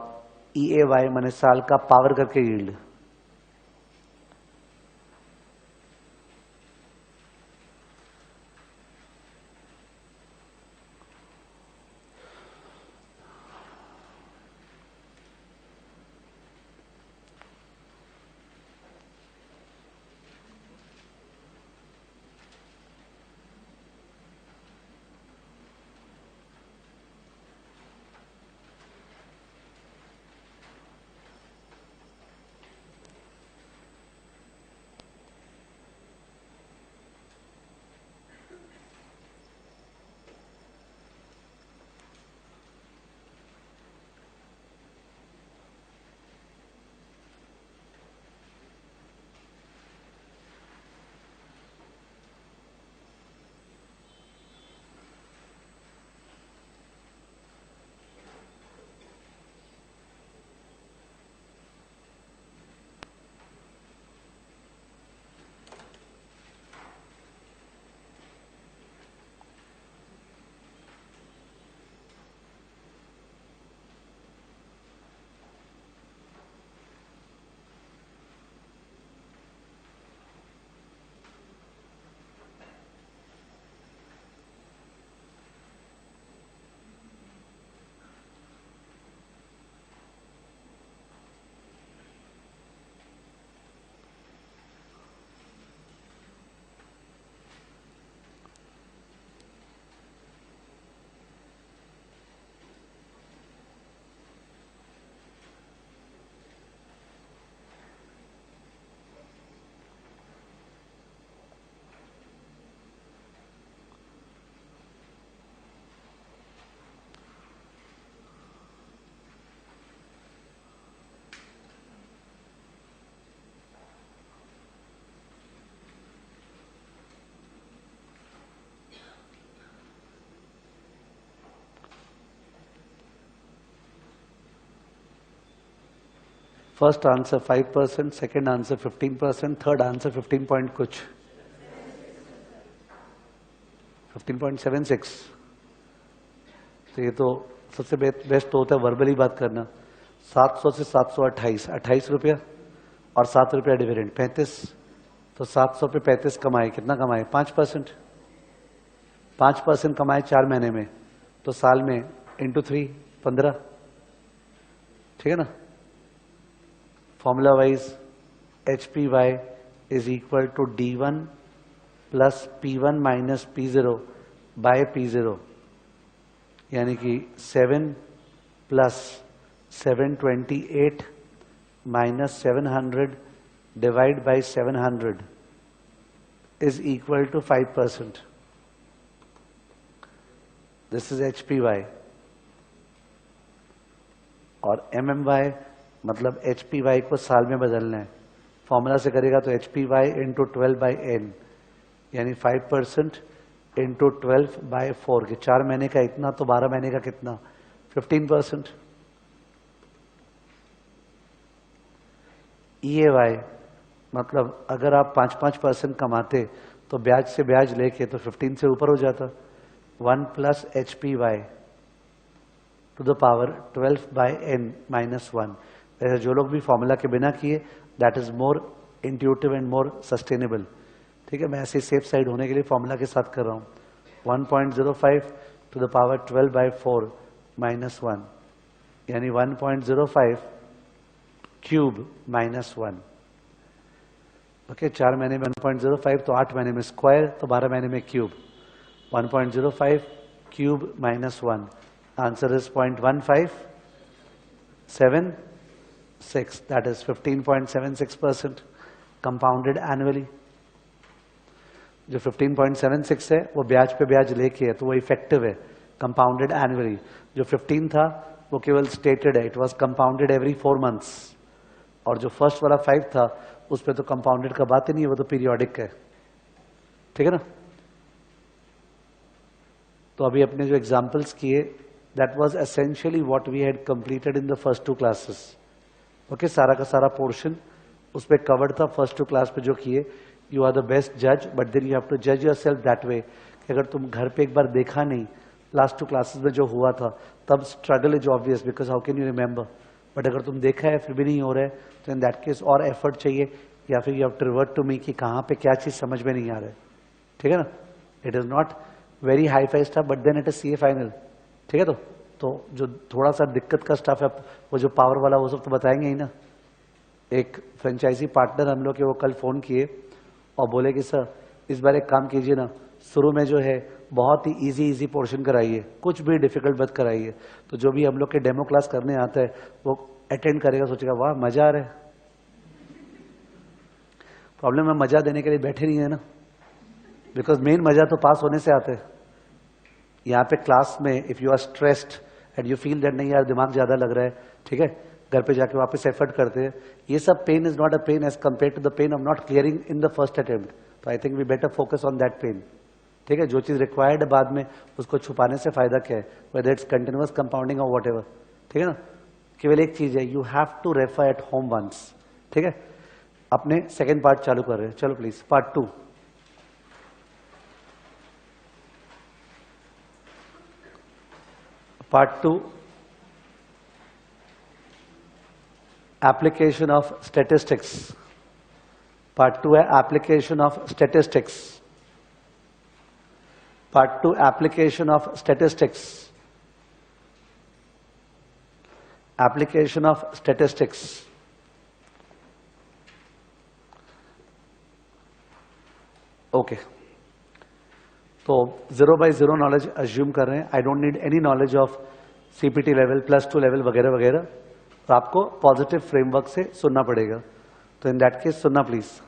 EAY माने साल का पावर करके yield. First answer 5%, second answer 15%, third answer 15 point कुछ 15.76। तो ये तो सबसे बेस्ट तो होता है वर्बली बात करना। 700 से 728, 28 रुपया और 7 रुपया डिविडेंड 35। तो 700 पे 35 कमाए, कितना कमाए? 5%। 5% कमाए 4 महीने में, तो साल में इंटू 3 15, ठीक है ना। Formula wise HPY is equal to D1 plus P1 minus P0 by P0, यानी कि 7 plus 728 minus 700 divide by 700 is equal to 5%। This is HPY, और MMY मतलब HPY को साल में बदलना है। फॉर्मूला से करेगा तो HPY इंटू 12/n, यानी 5% इंटू 12/4, कि 4 महीने का इतना तो 12 महीने का कितना, 15%। EAY मतलब अगर आप 5% कमाते तो ब्याज से ब्याज लेके तो 15 से ऊपर हो जाता। 1 plus HPY to the power 12/n minus 1। ऐसे जो लोग भी फॉर्मूला के बिना किए, that is more intuitive and more sustainable. ठीक है, मैं ऐसे सेफ साइड होने के लिए फॉर्मूला के साथ कर रहा हूँ। 1.05 टू द पावर 12/4 माइनस 1, यानी 1.05 क्यूब माइनस 1। ओके, 4 महीने में 1.05 तो 8 महीने में स्क्वायर, तो 12 महीने में cube. 1.05 cube minus 1, answer is 0.1576, that is 15.76% compounded annually. जो 15.76 है वो ब्याज पे ब्याज लेके है, तो वो इफेक्टिव है, कंपाउंडेड एनुअली। जो 15 था वो केवल स्टेटेड है, it was compounded every 4 months. और जो फर्स्ट वाला 5 था उस पे तो कंपाउंडेड का बात ही नहीं है, वो तो पीरियोडिक है। ठीक है ना। तो अभी अपने जो एग्जाम्पल्स किए, that was essentially what we had completed in the first 2 classes. Okay, सारा का सारा पोर्शन उस पर कवर्ड था फर्स्ट 2 क्लास पे जो किए। यू आर द बेस्ट जज, but then you have to जज योर सेल्फ दैट वे कि अगर तुम घर पे एक बार देखा नहीं लास्ट 2 क्लासेस में जो हुआ था, तब struggle is obvious, because how can you remember. But अगर तुम देखा है फिर भी नहीं हो रहा है, तो इन दैट केस और एफर्ट चाहिए, या फिर you have to revert to me कि कहाँ पे क्या चीज समझ में नहीं आ रहा है। ठीक है ना। It is not very hi fi stuff, but then it is CA final. ठीक है। तो जो थोड़ा सा दिक्कत का स्टफ है, वो जो पावर वाला, वो सब तो बताएंगे ही ना। एक फ्रेंचाइजी पार्टनर हम लोग के, वो कल फोन किए और बोले कि सर इस बार एक काम कीजिए ना, शुरू में जो है बहुत ही इजी पोर्शन कराइए, कुछ भी डिफिकल्ट मत कराइए। तो जो भी हम लोग के डेमो क्लास करने आता है वो अटेंड करेगा, सोचेगा वाह मजा आ रहा है। प्रॉब्लम है मजा देने के लिए बैठे नहीं है ना, बिकॉज मेन मजा तो पास होने से आता है। यहाँ पे क्लास में if you are stressed and you feel that नहीं यार दिमाग ज्यादा लग रहा है, ठीक है, घर पे जाके वापस एफर्ट करते हैं। ये सब pain is not a pain as compare to the pain of not clearing in the first attempt. तो I think we better focus on that pain. ठीक है, जो चीज रिक्वायर्ड है बाद में उसको छुपाने से फायदा क्या है, वेदर इट्स कंटिन्यूअस कंपाउंडिंग और वॉट एवर। ठीक है ना। केवल एक चीज है, you have to refer at home once. ठीक है। अपने सेकेंड पार्ट चालू कर रहे हैं, चलो please part 2। Part 2, application of statistics. Part 2 है application of statistics. Part 2 application of statistics. Application of statistics. Okay. तो 0/0 नॉलेज अज्यूम कर रहे हैं। I don't need any knowledge of CPT level, +2 level वगैरह वगैरह। तो आपको पॉजिटिव फ्रेमवर्क से सुनना पड़ेगा। तो इन दैट केस सुनना प्लीज।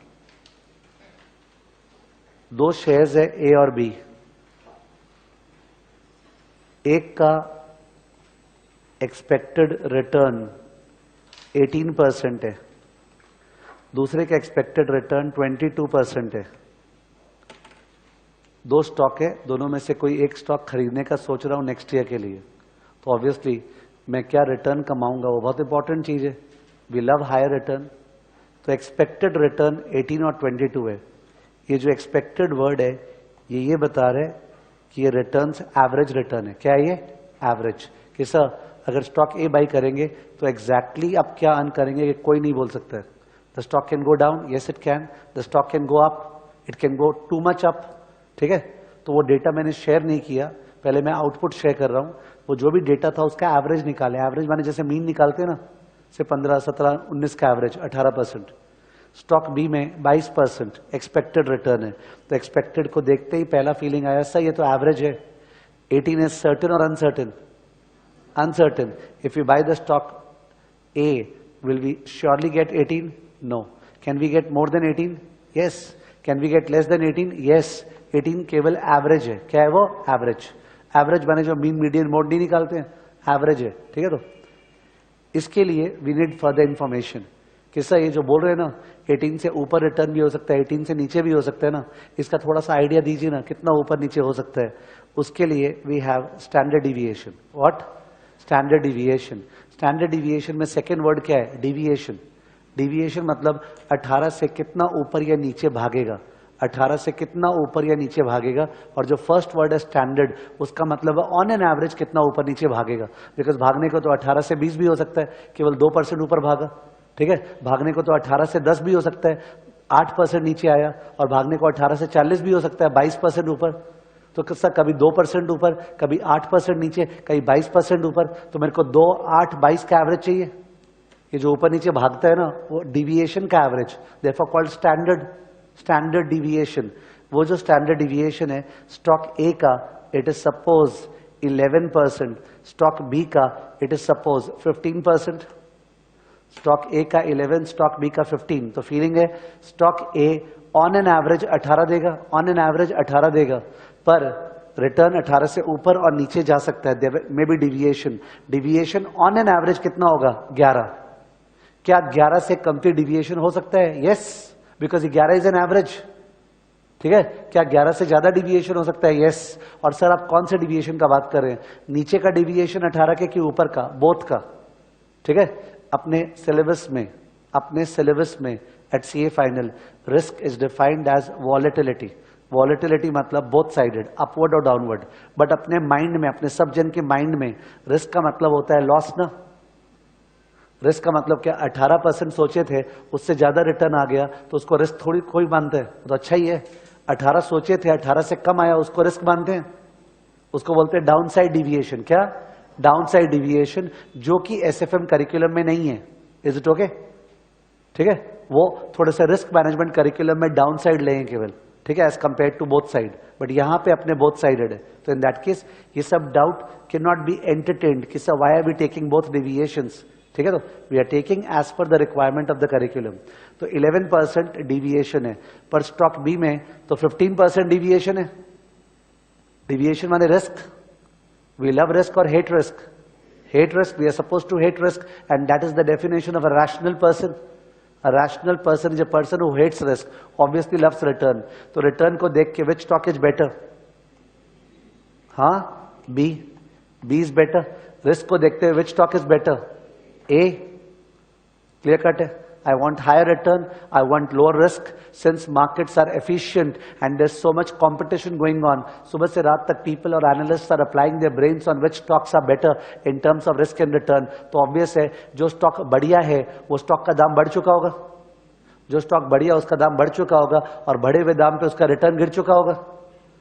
2 शेयर्स है A और B। एक का एक्सपेक्टेड रिटर्न 18% है, दूसरे का एक्सपेक्टेड रिटर्न 22% है। 2 स्टॉक है, दोनों में से कोई एक स्टॉक खरीदने का सोच रहा हूं नेक्स्ट ईयर के लिए। तो ऑब्वियसली मैं क्या रिटर्न कमाऊंगा वो बहुत इंपॉर्टेंट चीज है। We love higher return. तो एक्सपेक्टेड रिटर्न 18 और 22 है। ये जो एक्सपेक्टेड वर्ड है ये बता रहे कि ये रिटर्न्स एवरेज रिटर्न है। क्या है ये? एवरेज। कि सर अगर स्टॉक ए बाई करेंगे तो एग्जैक्टली आप क्या अर्न करेंगे ये कोई नहीं बोल सकता है। The stock can go down, yes it can. The stock can go up, it can go too much up. ठीक है। तो वो डेटा मैंने शेयर नहीं किया, पहले मैं आउटपुट शेयर कर रहा हूं। वो जो भी डेटा था उसका एवरेज निकाले। एवरेज माने जैसे मीन निकालते हैं ना, से 15, 17, 19 का एवरेज 18%। स्टॉक बी में 22% एक्सपेक्टेड रिटर्न है। तो एक्सपेक्टेड को देखते ही पहला फीलिंग आया सर ये तो एवरेज है। 18 इज सर्टेन और uncertain? Uncertain. If you buy the stock A, will we surely get 18? No. Can we get more than 18? Yes. Can we get less than 18? Yes. 18 केवल average है। क्या है वो? एवरेज। एवरेज माने जो mean median mode नहीं निकालते हैं, एवरेज है, ठीक है। तो इसके लिए वी नीड फर्दर इंफॉर्मेशन कि सर ये जो बोल रहे हैं ना 18 से ऊपर रिटर्न भी हो सकता है, 18 से नीचे भी हो सकता है ना, इसका थोड़ा सा आइडिया दीजिए ना कितना ऊपर नीचे हो सकता है। उसके लिए we have standard deviation. What? Standard deviation. Standard deviation में सेकेंड वर्ड क्या है? डिविएशन। डिविएशन मतलब 18 से कितना ऊपर या नीचे भागेगा, 18 से कितना ऊपर या नीचे भागेगा। और जो फर्स्ट वर्ड है स्टैंडर्ड, उसका मतलब है ऑन एन एवरेज कितना ऊपर नीचे भागेगा। बिकॉज भागने को तो 18 से 20 भी हो सकता है, केवल 2% ऊपर भागा, ठीक है। भागने को तो 18 से 10 भी हो सकता है, 8% नीचे आया। और भागने को 18 से 40 भी हो सकता है, 22% ऊपर। तो किस्सा कभी 2% ऊपर, कभी 8% नीचे, कभी 22% ऊपर। तो मेरे को 2, 8, 22 का एवरेज चाहिए। ये जो ऊपर नीचे भागता है ना वो डिविएशन का average, therefore called standard. Standard deviation, वो जो स्टैंडर्ड डिविएशन है स्टॉक ए का it is suppose 11%, stock B का it is suppose 15%। Stock A का 11, स्टॉक बी का 15। तो फीलिंग है stock A on an average 18 देगा, ऑन एन एवरेज 18 देगा, पर रिटर्न 18 से ऊपर और नीचे जा सकता है, may be deviation. Deviation on an average कितना होगा? 11। क्या 11 से कमती डिविएशन हो सकता है? Yes, because 11 is an average, ठीक है। क्या 11 से ज्यादा डिविएशन हो सकता है? यस। और सर आप कौन से डिविएशन का बात कर रहे हैं? नीचे का डिविएशन 18 के कि ऊपर का? बोथ का, ठीक है। अपने सिलेबस में at CA final risk is defined as volatility. Volatility मतलब बोथ साइडेड, अपवर्ड और डाउनवर्ड। बट अपने माइंड में, अपने सब जन के माइंड में रिस्क का मतलब होता है लॉस ना। रिस्क का मतलब क्या? 18% सोचे थे, उससे ज्यादा रिटर्न आ गया तो उसको रिस्क थोड़ी कोई मानता है, तो अच्छा ही है। 18 सोचे थे, 18 से कम आया, उसको रिस्क मानते हैं, उसको बोलते हैं डाउन साइड डिविएशन। क्या? डाउन साइड डिविएशन, जो कि एसएफएम करिकुलम में नहीं है। Is it okay? ठीक है, वो थोड़े से रिस्क मैनेजमेंट करिकुलम में डाउन साइड लेंगे केवल, ठीक है, as compare to both side. But यहां पे अपने बोथ साइडेड है, तो इन दैट केस ये सब doubt can not be entertained कि sir why are we taking both deviations, ठीक है। तो we are taking as per the requirement of the curriculum. तो 11% डिविएशन है, पर स्टॉक बी में तो 15% डिविएशन है। डिविएशन माने रिस्क। वी लव रिस्क और hate risk? Hate risk, we are suppose to hate risk, and that is the definition of a rational person. A rational person is a person who hates risk, obviously loves return. तो return को देख के which stock is better? हाँ, B is better. Risk को देखते हुए which stock is better? A. Clear cut है। I want higher return, I want lower risk. Since markets are efficient and there's so much competition going on, सुबह से रात तक people और analysts are applying their brains on which stocks are better in terms of risk and return. तो obvious है जो stock बढ़िया है वो stock का दाम बढ़ चुका होगा, जो stock बढ़िया उसका दाम बढ़ चुका होगा, और बढ़े हुए दाम पे उसका रिटर्न गिर चुका होगा।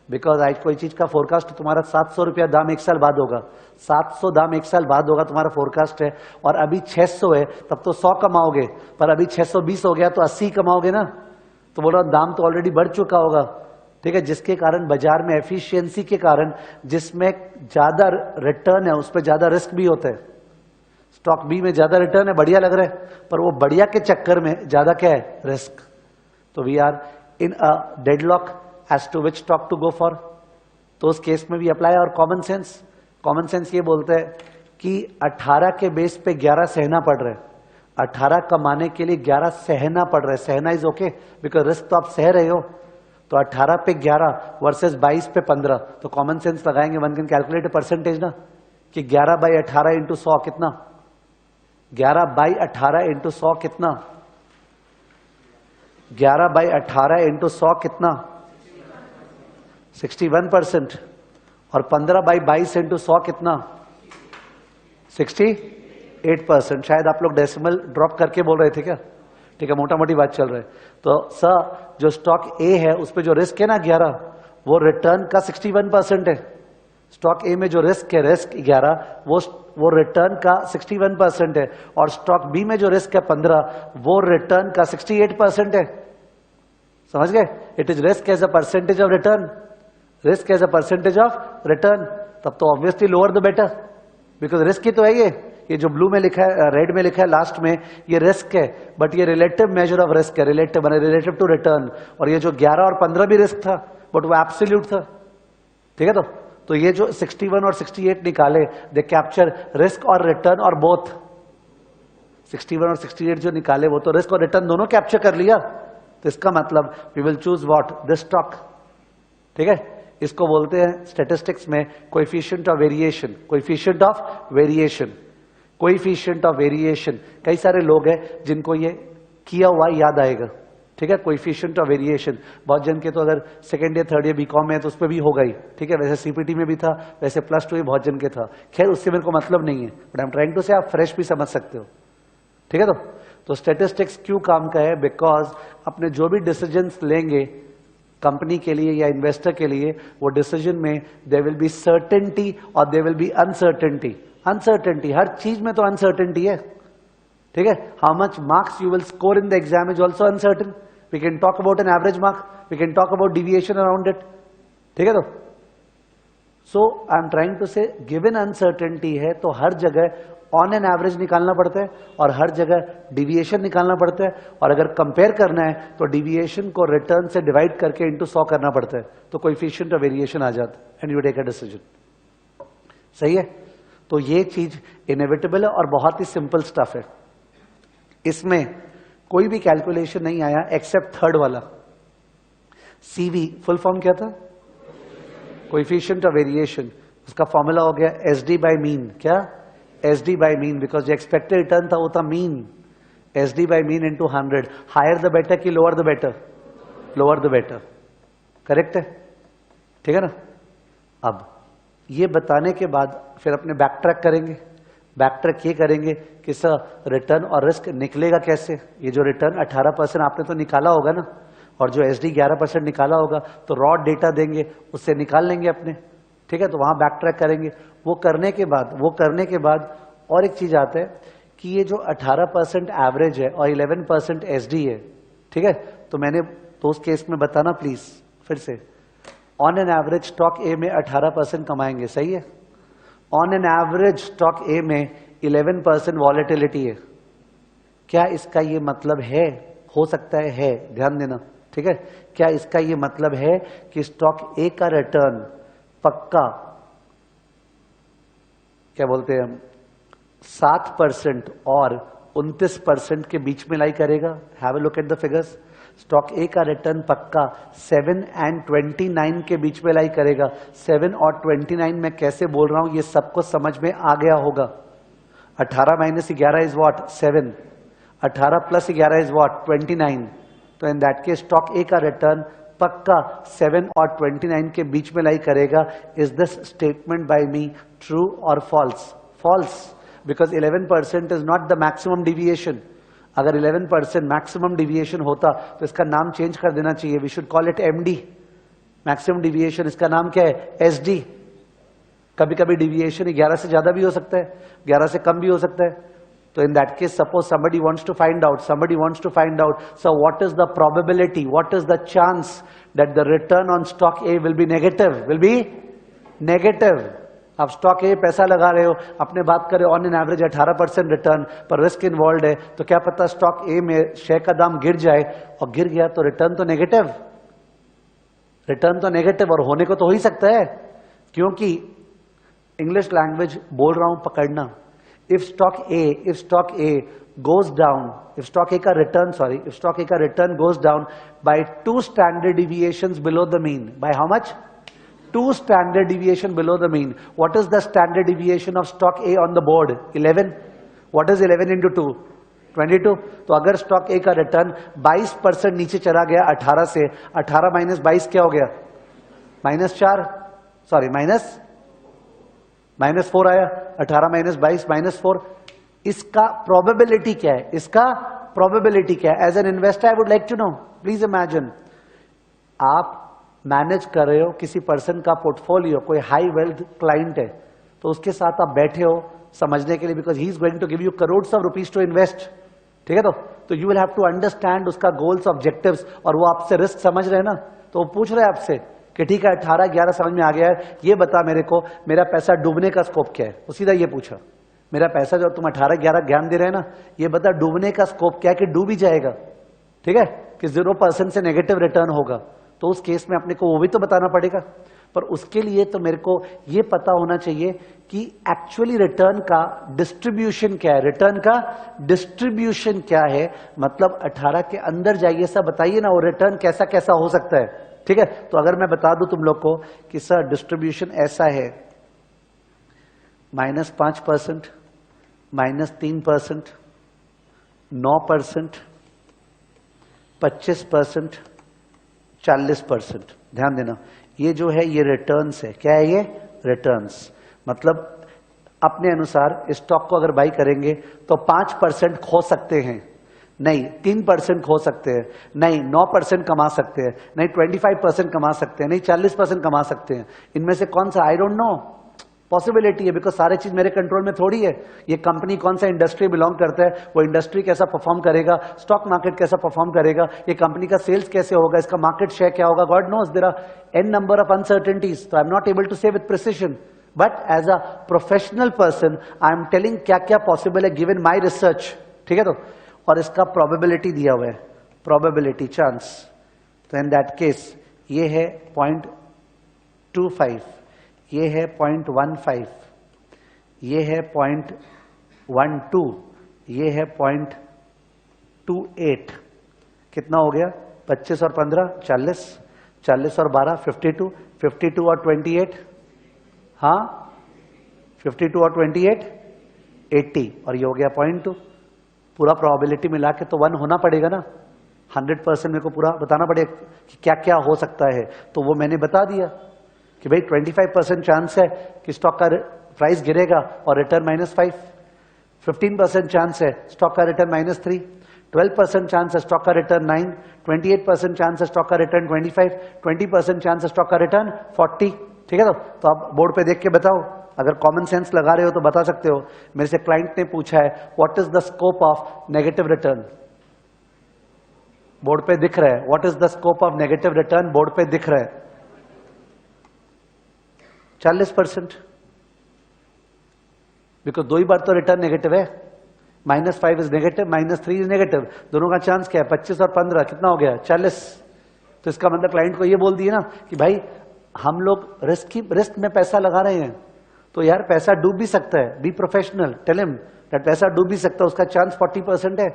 बिकॉज आज कोई चीज का फोरकास्ट तुम्हारा 700 रुपया दाम 1 साल बाद होगा, 700 दाम 1 साल बाद होगा तुम्हारा फोरकास्ट है, और अभी 600 है, तब तो 100 कमाओगे, पर अभी 620 हो गया तो 80 कमाओगे ना। तो बोल रहा दाम तो ऑलरेडी बढ़ चुका होगा, ठीक है। जिसके कारण बाजार में एफिशिएंसी के कारण जिसमें ज्यादा रिटर्न है उस पर ज्यादा रिस्क भी होता है। स्टॉक बी में ज्यादा रिटर्न है, बढ़िया लग रहा है, पर वो बढ़िया के चक्कर में ज्यादा क्या है? रिस्क। तो we are in a deadlock as to which stock to go for। तो उस केस में भी अप्लाई। और कॉमन सेंस ये बोलता है कि 18 के बेस पे 11 सहना पड़ रहा है, 18 कमाने के लिए 11 सहना पड़ रहा है। सहना इज ओके, बिकॉज रिस्क तो आप सह रहे हो। तो 18 पे 11 वर्सेस 22 पे 15, तो कॉमन सेंस लगाएंगे, वन कैन कैलकुलेट परसेंटेज ना, कि 11/18 इंटू 100 कितना? 11/18 इंटू 100 कितना? 11/18 इंटू 100 कितना? 61%। और 15/22 इंटू 100 कितना? 68%। शायद आप लोग डेसिमल ड्रॉप करके बोल रहे थे क्या? ठीक है, मोटा मोटी बात चल रहा है। तो सर जो स्टॉक ए है उस पे जो रिस्क है ना 11, वो रिटर्न का 61% है। स्टॉक ए में जो रिस्क है, रिस्क 11, वो रिटर्न का 61% है। और स्टॉक बी में जो रिस्क है 15, वो रिटर्न का 68% है। समझ गए? It is risk as a percentage of return, risk as a percentage of return. तब तो obviously lower the better, because risk ही तो है ये जो ब्लू में लिखा है, रेड में लिखा है लास्ट में, ये रिस्क है, बट ये रिलेटिव मेजर ऑफ रिस्क है, रिलेटिव टू रिटर्न। और ये जो 11 और 15 भी रिस्क था, बट वो एब्सोल्यूट था, ठीक है। तो तो ये जो 61 और 68 निकाले, दे कैप्चर रिस्क और रिटर्न और बोथ। 61 और 68 जो निकाले वो तो रिस्क और रिटर्न दोनों कैप्चर कर लिया। तो इसका मतलब we will choose what, this stock. ठीक है, इसको बोलते हैं स्टैटिस्टिक्स में coefficient of variation. Coefficient of variation, coefficient of variation. कई सारे लोग हैं जिनको ये किया हुआ याद आएगा। ठीक है, कोएफिशिएंट ऑफ वेरिएशन बहुत जन के तो अगर second year third year BCom में है तो उस पर भी होगा ही। ठीक है, वैसे सीपीटी में भी था, वैसे +2 भी बहुत जन के था। खैर उससे मेरे को मतलब नहीं है, but I am trying to say आप फ्रेश भी समझ सकते हो। ठीक है, तो स्टैटिस्टिक्स क्यों काम का है? बिकॉज अपने जो भी डिसीजंस लेंगे कंपनी के लिए या इन्वेस्टर के लिए, वो डिसीजन में देयर विल बी सर्टेनिटी और there will be uncertainty. Uncertainty, हर चीज में तो अनसर्टेनिटी है। ठीक है, how much marks you will score in the exam is also uncertain. We can talk about an average mark, we can talk about deviation around it. ठीक है, तो so I am trying to say given uncertainty है तो हर जगह on an average निकालना पड़ता है और हर जगह डिविएशन निकालना पड़ता है। और अगर कंपेयर करना है तो डिविएशन को रिटर्न से डिवाइड करके इनटू 100 करना पड़ता है, तो कोएफिशिएंट ऑफ वेरिएशन आ जाता है and you take a decision. सही है, तो ये चीज इनएविटेबल है और बहुत ही सिंपल स्टफ है। इसमें कोई भी कैलकुलेशन नहीं आया एक्सेप्ट थर्ड वाला। सीवी फुल फॉर्म क्या था? Coefficient of variation. उसका फॉर्मूला हो गया एसडी बाय मीन। क्या? एसडी बाय मीन, बिकॉज जो एक्सपेक्टेड रिटर्न था वो था mean. SD by mean into 100। Higher the better कि lower the better? Lower the better. Correct है, ठीक है ना। अब ये बताने के बाद फिर अपने बैक ट्रैक करेंगे। बैक ट्रैक ये करेंगे कि सर रिटर्न और रिस्क निकलेगा कैसे। ये जो रिटर्न 18% आपने तो निकाला होगा ना, और जो एसडी 11% निकाला होगा, तो रॉ डेटा देंगे उससे निकाल लेंगे अपने। ठीक है, तो वहां बैक ट्रैक करेंगे। वो करने के बाद और एक चीज आता है कि ये जो 18% एवरेज है और 11% एसडी है। ठीक है, तो उस केस में बताना प्लीज फिर से। ऑन एन एवरेज स्टॉक ए में 18% कमाएंगे, सही है। ऑन एन एवरेज स्टॉक ए में 11% वॉलेटिलिटी है। क्या इसका ये मतलब है? हो सकता है, ध्यान देना। ठीक है, क्या इसका ये मतलब है कि स्टॉक ए का रिटर्न पक्का, क्या बोलते हैं हम, 7% और 29% के बीच में लाई करेगा? Have a look at the figures. Stock A का रिटर्न पक्का 7 और 29 के बीच में लाई करेगा। 7 और 29 में कैसे बोल रहा हूं ये सबको समझ में आ गया होगा। 18 - 11 इज व्हाट? 7। 18 + 11 is what? 29। तो in that case stock A का रिटर्न पक्का 7 और 29 के बीच में लाई करेगा। Is this statement by me true और false? False, because 11% is not the maximum deviation. अगर 11% मैक्सिमम डिविएशन होता तो इसका नाम चेंज कर देना चाहिए। We should call it MD, maximum deviation. इसका नाम क्या है? एसडी। कभी कभी डिविएशन 11 से ज्यादा भी हो सकता है, 11 से कम भी हो सकता है। तो in that case, suppose somebody wants to find out, so what is the probability, what is the chance that the return on stock A will be negative? Will be negative. आप स्टॉक ए पैसा लगा रहे हो, अपने बात करें on an average 18% return, पर risk involve है, तो क्या पता स्टॉक ए में शेयर का दाम गिर जाए, और गिर गया तो रिटर्न तो नेगेटिव। रिटर्न तो नेगेटिव और होने को तो हो ही सकता है, क्योंकि इंग्लिश लैंग्वेज बोल रहा हूं, पकड़ना। If stock A goes down, if stock A का return goes down by 2 standard deviations below the mean, by how much? 2 standard deviation below the mean. What is the standard deviation of stock A on the board? 11. What is 11 into 2? 22. तो अगर stock A का return 22% नीचे चला गया 18 से, 18 - 22 क्या हो गया? -4, सॉरी -4 आया। 18 - 22 -4। इसका प्रोबेबिलिटी क्या है? As an investor I would like to know. Please imagine आप मैनेज कर रहे हो किसी पर्सन का पोर्टफोलियो, कोई हाई वेल्थ क्लाइंट है, तो उसके साथ आप बैठे हो समझने के लिए, because he is going to give you crores of rupees to invest. ठीक है, तो you will have to understand उसका गोल्स, ऑब्जेक्टिव्स, और वो आपसे रिस्क समझ रहे हैं ना, तो वो पूछ रहे हैं आपसे कि ठीक है 18 11 समझ में आ गया है, ये बता मेरे को मेरा पैसा डूबने का स्कोप क्या है। वो सीधा ये पूछा, मेरा पैसा जो तुम 18 11 ज्ञान दे रहे हैं ना, ये बता डूबने का स्कोप क्या है, कि डूब ही जाएगा। ठीक है, कि 0% से नेगेटिव रिटर्न होगा, तो उस केस में अपने को वो भी तो बताना पड़ेगा। पर उसके लिए तो मेरे को ये पता होना चाहिए कि एक्चुअली रिटर्न का डिस्ट्रीब्यूशन क्या है, रिटर्न का डिस्ट्रीब्यूशन क्या है। मतलब 18 के अंदर जाइए, सब बताइए ना वो रिटर्न कैसा कैसा हो सकता है। ठीक है, तो अगर मैं बता दूं तुम लोग को कि सर डिस्ट्रीब्यूशन ऐसा है, -5%, -3%, 9%, 25%, 40%। ध्यान देना, ये जो है ये रिटर्न्स है। क्या है ये? रिटर्न्स। मतलब अपने अनुसार स्टॉक को अगर बाई करेंगे तो 5% खो सकते हैं, नहीं 3% खो सकते हैं, नहीं 9% कमा सकते हैं, नहीं 25% कमा सकते हैं, नहीं 40% कमा सकते हैं। इनमें से कौन सा? आई डोंट नो, पॉसिबिलिटी है, बिकॉज सारे चीज मेरे कंट्रोल में थोड़ी है। ये कंपनी कौन सा इंडस्ट्री बिलोंग करता है, वो इंडस्ट्री कैसा परफॉर्म करेगा, स्टॉक मार्केट कैसा परफॉर्म करेगा, ये कंपनी का सेल्स कैसे होगा, इसका मार्केट शेयर क्या होगा, God knows, there are n number of uncertainties. तो I am not able to say with precision, but as a professional person I am telling क्या क्या पॉसिबल है गिवन माई रिसर्च। ठीक है, तो और इसका प्रोबेबिलिटी दिया हुआ है, प्रोबेबिलिटी, चांस। तो इन दैट केस ये है 0.25, ये है 0.15, ये है 0.12, ये है 0.28। कितना हो गया? 25 और 15 40, 40 और 12 52, 52 और 28, हाँ 52 और 28 80, और ये हो गया 0.2। पूरा प्रोबेबिलिटी मिला के तो 1 होना पड़ेगा ना, 100% मेरे को पूरा बताना पड़ेगा कि क्या क्या हो सकता है। तो वो मैंने बता दिया कि भाई 25% चांस है कि स्टॉक का प्राइस गिरेगा और रिटर्न -5, 15% चांस है स्टॉक का रिटर्न -3, 12% चांस है स्टॉक का रिटर्न 9, 28% चांस है स्टॉक का रिटर्न 25, 20% चांस है स्टॉक का रिटर्न 40। ठीक है, तो आप बोर्ड पे देख के बताओ, अगर कॉमन सेंस लगा रहे हो तो बता सकते हो। मेरे से क्लाइंट ने पूछा है what is the scope of negative return, board पे दिख रहा है, what is the scope of negative return, board पे दिख रहा है 40%, बिकॉज दो ही बार तो रिटर्न नेगेटिव है, -5 इज नेगेटिव, -3 इज नेगेटिव, दोनों का चांस क्या है? 25 और 15 कितना हो गया? 40। तो इसका मतलब क्लाइंट को ये बोल दिया ना कि भाई हम लोग रिस्क में पैसा लगा रहे हैं, तो यार पैसा डूब भी सकता है, be professional, tell him that पैसा डूब भी सकता है, उसका चांस 40% है।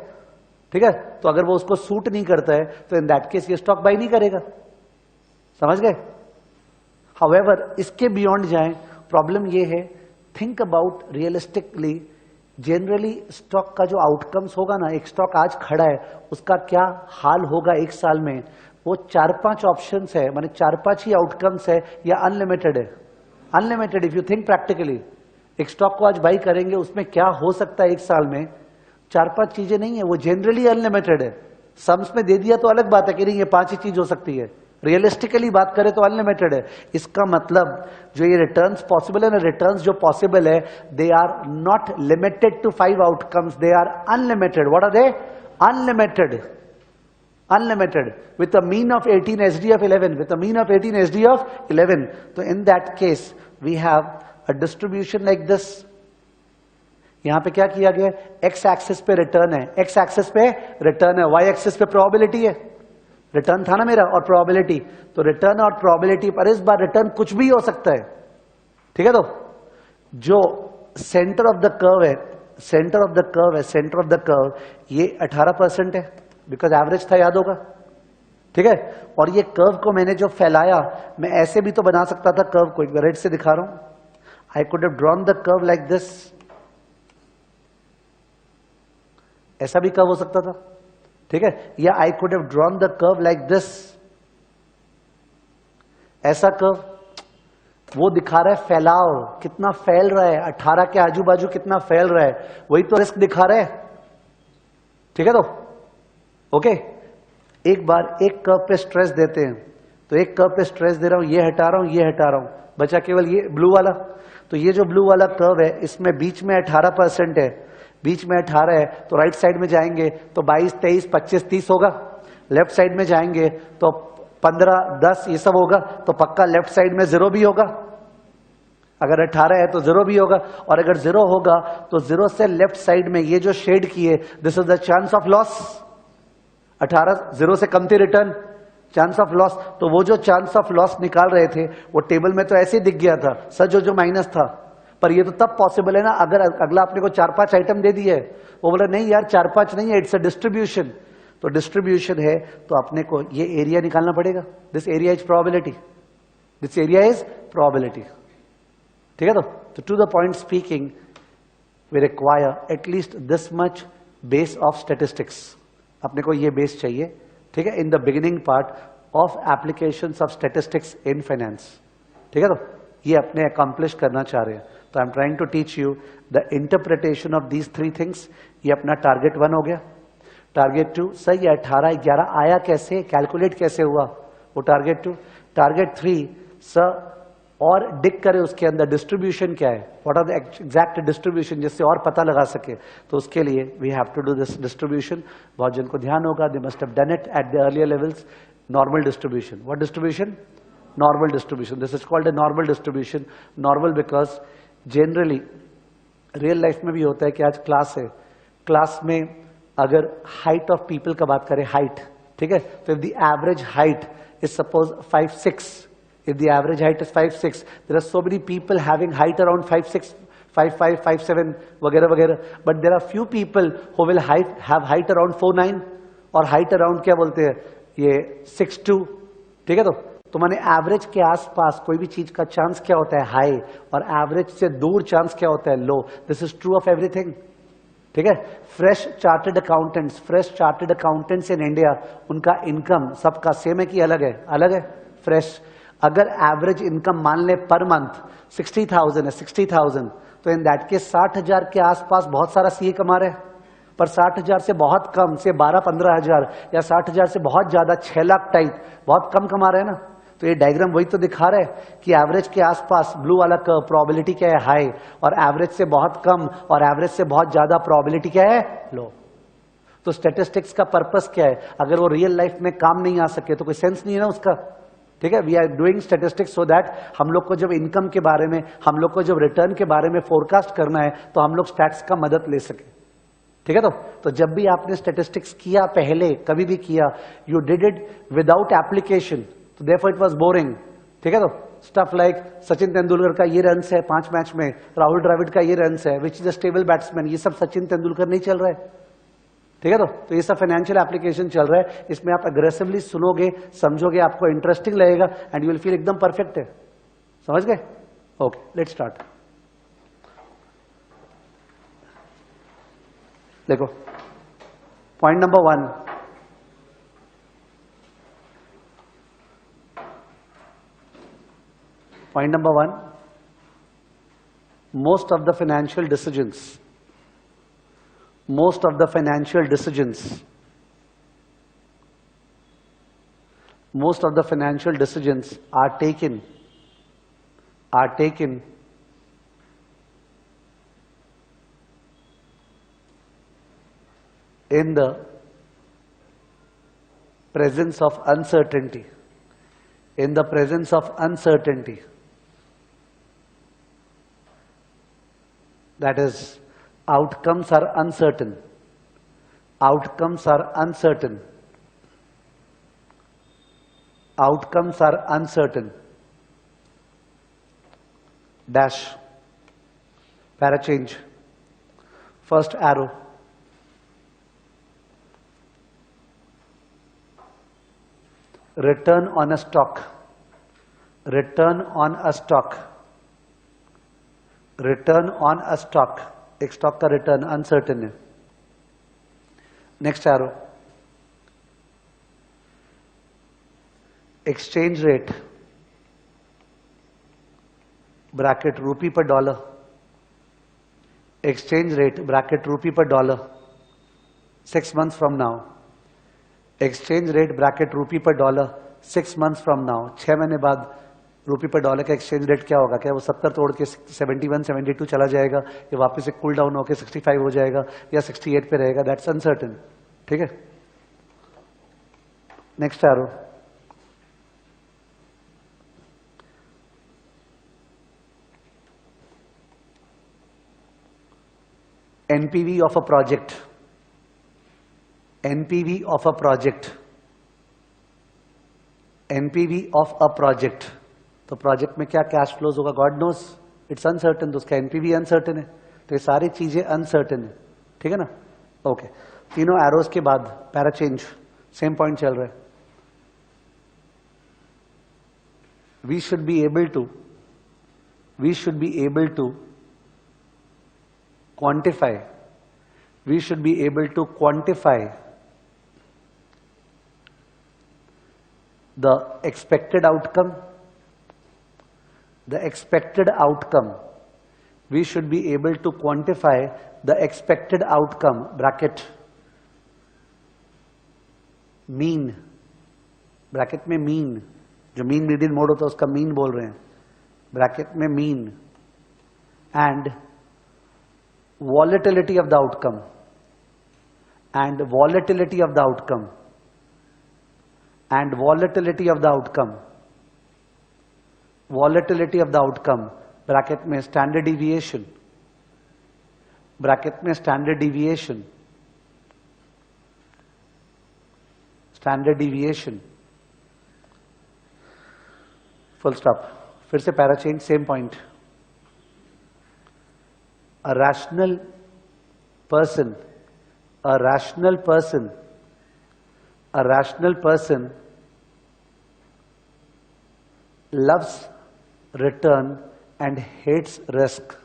ठीक है, तो अगर वो उसको सूट नहीं करता है तो इन दैट केस ये स्टॉक बाई नहीं करेगा। समझ गए? हाउएवर इसके बियॉन्ड जाएं, प्रॉब्लम ये है, think about realistically, generally stock का जो आउटकम्स होगा ना, एक स्टॉक आज खड़ा है उसका क्या हाल होगा एक साल में, वो 4-5 ऑप्शंस है, माने 4-5 ही आउटकम्स है, या अनलिमिटेड है? Unlimited. If you think practically, एक स्टॉक को आज बाई करेंगे उसमें क्या हो सकता है एक साल में, 4-5 चीजें नहीं है, वो जनरली अनलिमिटेड है। सम्स में दे दिया तो अलग बात है कि नहीं ये 5 ही चीज हो सकती है, रियलिस्टिकली बात करें तो अनलिमिटेड है। इसका मतलब जो ये रिटर्न्स पॉसिबल है ना, रिटर्न्स जो पॉसिबल है they are not limited to 5 outcomes, they are unlimited. What are they? Unlimited. Unlimited, with a mean of 18 SD of 11, with a mean of 18 SD of 11. So in that case we have a distribution like this. यहां पे क्या किया गया? x axis पे return है, x axis पे return है, y axis पे प्रोबेबिलिटी है। रिटर्न था ना मेरा और प्रोबेबिलिटी, तो रिटर्न और प्रोबेबिलिटी पर इस बार रिटर्न कुछ भी हो सकता है। ठीक है, तो जो सेंटर ऑफ द कर्व है, सेंटर ऑफ द कर्व है, सेंटर ऑफ द कर्व ये 18% है, बिकॉज एवरेज था, याद होगा। ठीक है, और ये कर्व को मैंने जो फैलाया, मैं ऐसे भी तो बना सकता था कर्व को, रेड से दिखा रहा हूं, I could have drawn the curve like this, ऐसा भी कर्व हो सकता था। ठीक है, या I could have drawn the curve like this, ऐसा कर्व। वो दिखा रहा है फैलाव, कितना फैल रहा है, 18 के आजू बाजू कितना फैल रहा है, वही तो रिस्क दिखा रहा है। ठीक है, तो ओके, एक बार एक कर्व पे स्ट्रेस देते हैं, तो एक कर्व पे स्ट्रेस दे रहा हूं, ये हटा रहा हूं, ये हटा रहा हूं, बचा केवल ये ब्लू वाला। तो ये जो ब्लू वाला कर्व है इसमें बीच में 18% है, बीच में 18 है, तो राइट साइड में जाएंगे तो 22, 23, 25, 30 होगा, लेफ्ट साइड में जाएंगे तो 15, 10 ये सब होगा, तो पक्का लेफ्ट साइड में 0 भी होगा। अगर 18 है तो 0 भी होगा, और अगर 0 होगा तो 0 से लेफ्ट साइड में ये जो शेड किए, this is the chance of loss. 18 0 से कम थी रिटर्न, चांस ऑफ लॉस, तो वो जो चांस ऑफ लॉस निकाल रहे थे वो टेबल में तो ऐसे ही दिख गया था सर, जो माइनस था, पर ये तो तब पॉसिबल है ना अगर अगला आपने को 4-5 आइटम दे दिए, वो बोला नहीं यार 4-5 नहीं है, इट्स अ डिस्ट्रीब्यूशन। तो डिस्ट्रीब्यूशन है तो अपने को ये एरिया निकालना पड़ेगा, this area is probability, this area is probability. ठीक है, तो to the point speaking we require at least this much base of statistics, अपने को ये बेस चाहिए, ठीक है, in the beginning part of applications of statistics in finance. ठीक है, तो ये अपने अकम्प्लिश करना चाह रहे हैं, तो I am trying to teach you the interpretation of these 3 things. ये अपना टारगेट 1 हो गया। टारगेट 2, सर ये 18-11 आया कैसे, कैलकुलेट कैसे हुआ, वो टारगेट 2। टारगेट 3, सर और डिक करे उसके अंदर डिस्ट्रीब्यूशन क्या है, what are the exact distribution, जिससे और पता लगा सके, तो उसके लिए we have to do this distribution. बहुत जन को ध्यान होगा, they must have done it at the earlier levels. Normal distribution, what distribution, normal distribution, this is called a normal distribution. Normal because generally real life में भी होता है कि आज क्लास है, क्लास में अगर हाइट ऑफ पीपल का बात करें, हाइट, ठीक है, तो if the average height is suppose 5'6", if the average height is 5'6", there are so many people having height around 5'6", 5'5", 5'7", वगैरह वगैरह, but there are few people who will have height around 4'9", और height around क्या बोलते हैं ये 6'2", ठीक है। तो माने एवरेज के आसपास कोई भी चीज का चांस क्या होता है, हाई, और एवरेज से दूर चांस क्या होता है, लो। This is true of everything, ठीक है। Fresh chartered accountants in India, उनका इनकम सबका सेम है कि अलग है, अलग है। फ्रेश अगर एवरेज इनकम मान ले पर मंथ 60,000 है, 60,000, तो इन दैट केस 60,000 के आसपास बहुत सारा सीए कमा रहे हैं, पर 60,000 से बहुत कम से 12-15 हजार, या 60,000 से बहुत ज्यादा 6 लाख टाइप बहुत कम कमा रहे हैं ना। तो ये डायग्राम वही तो दिखा रहा है कि एवरेज के आसपास ब्लू वाला प्रोबेबिलिटी क्या है, हाई, और एवरेज से बहुत कम और एवरेज से बहुत ज्यादा प्रोबेबिलिटी क्या है, लो। तो स्टैटिस्टिक्स का पर्पस क्या है, अगर वो रियल लाइफ में काम नहीं आ सके तो कोई सेंस नहीं है ना उसका, ठीक है। We are doing statistics so that हम लोग को जब इनकम के बारे में, हम लोग को जब रिटर्न के बारे में फोरकास्ट करना है तो हम लोग स्टैट्स का मदद ले सके, ठीक है। तो जब भी आपने स्टैटिस्टिक्स किया, पहले कभी भी किया, you did it without application, तो देयरफॉर इट वाज बोरिंग, ठीक है। तो स्टफ लाइक सचिन तेंदुलकर का ये रन्स है 5 मैच में, राहुल द्रविड़ का ये रन्स है, which is a stable batsman, ये सब सचिन तेंदुलकर नहीं चल रहा है, ठीक है। तो ये सब फाइनेंशियल एप्लीकेशन चल रहा है, इसमें आप अग्रेसिवली सुनोगे, समझोगे, आपको इंटरेस्टिंग लगेगा एंड यू विल फील एकदम परफेक्ट है, समझ गए। Okay, let's start. देखो point number 1, point number 1, most of the financial decisions are taken in the presence of uncertainty, that is, outcomes are uncertain, dash, para change, first arrow, return on a stock, एक stock का return uncertain है। Next arrow, exchange rate bracket रूपी पर dollar, exchange rate bracket रूपी पर dollar 6 months from now, exchange rate bracket रूपी पर dollar 6 months from now, 6 महीने बाद रूपी पर डॉलर का एक्सचेंज रेट क्या होगा, क्या वो 70 तोड़ के 71, 72 चला जाएगा, या वापस से कूल डाउन होकर 65 हो जाएगा, या 68 पे रहेगा, दैट्स अनसर्टेन, ठीक है। Next arrow, NPV of a project, NPV of a project, तो प्रोजेक्ट में क्या कैश फ्लोज होगा, गॉड नोस, इट्स अनसर्टन, तो उसका एनपीवी अनसर्टन है, तो ये सारी चीजें अनसर्टन है, ठीक है ना। ओके, तीनों एरोज के बाद पैरा चेंज, सेम पॉइंट चल रहा है। We should be able to quantify, we should be able to quantify the expected outcome, we should be able to quantify the expected outcome, bracket mean, bracket में mean, जो mean median mode होता है उसका mean बोल रहे हैं, bracket में mean, and volatility of the outcome, and volatility of the outcome, and volatility of the outcome, volatility of the outcome, bracket में standard deviation, bracket में standard deviation, standard deviation, full stop। फिर से para change, same point. A rational person loves return and hates risk,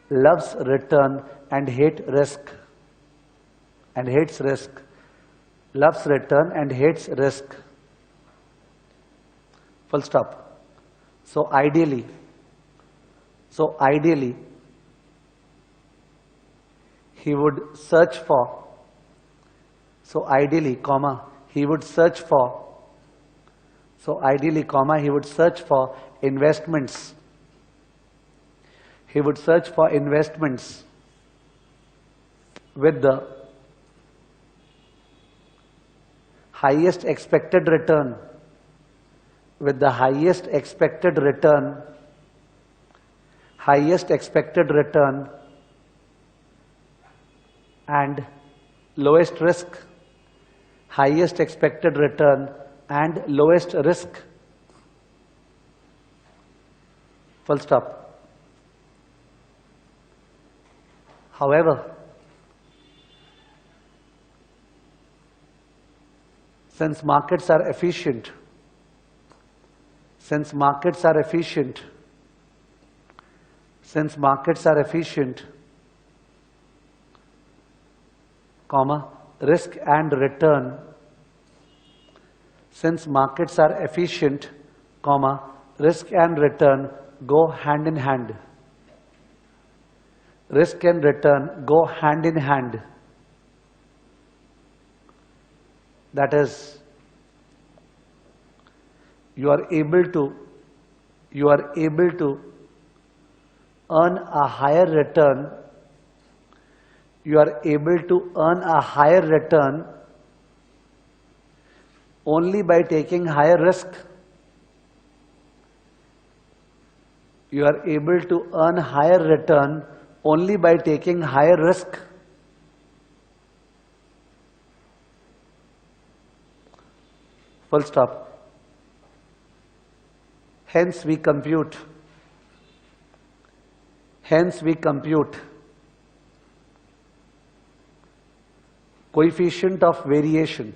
loves return and hates risk, loves return and hates risk, full stop। So ideally he would search for, so ideally, comma, he would search for, so ideally, comma, he would search for investments, he would search for investments with the highest expected return, with the highest expected return, and lowest risk, highest expected return and lowest risk, full stop। However, since markets are efficient, comma, risk and return, since markets are efficient, comma, risk and return go hand in hand, risk and return go hand in hand, that is, you are able to earn a higher return, only by taking higher risk. You are able to earn higher return only by taking higher risk. Full stop। Hence we compute coefficient of variation.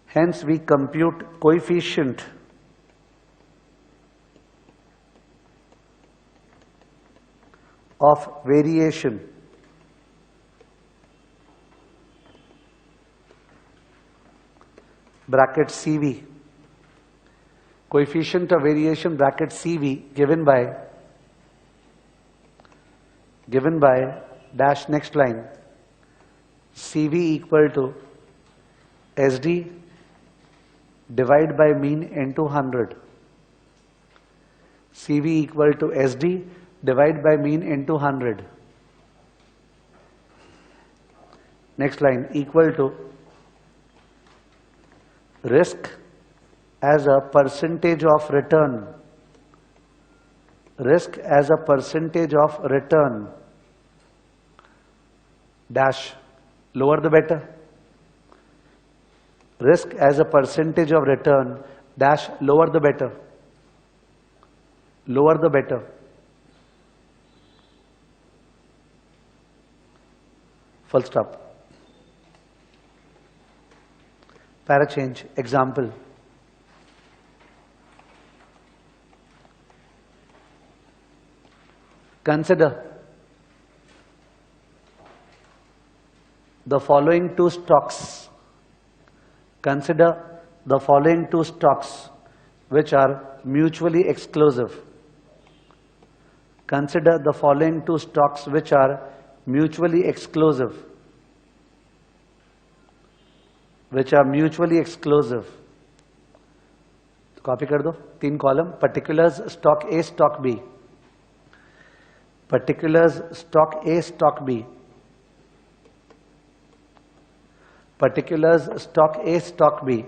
Hence we compute coefficient of variation bracket CV, coefficient of variation bracket CV given by dash next line, CV equal to SD divide by mean into 100, CV equal to SD divide by mean into 100, next line, equal to risk as a percentage of return, risk as a percentage of return, dash, lower the better, Risk as a percentage of return dash lower the better. Lower the better. Full stop. Para change. Example. Consider the following two stocks. Consider the following two stocks which are mutually exclusive. Consider the following two stocks which are mutually exclusive. Which are mutually exclusive. Copy कर दो, 3 column. Particulars stock A, stock B. Particulars stock A, stock B. Particulars stock A, stock B.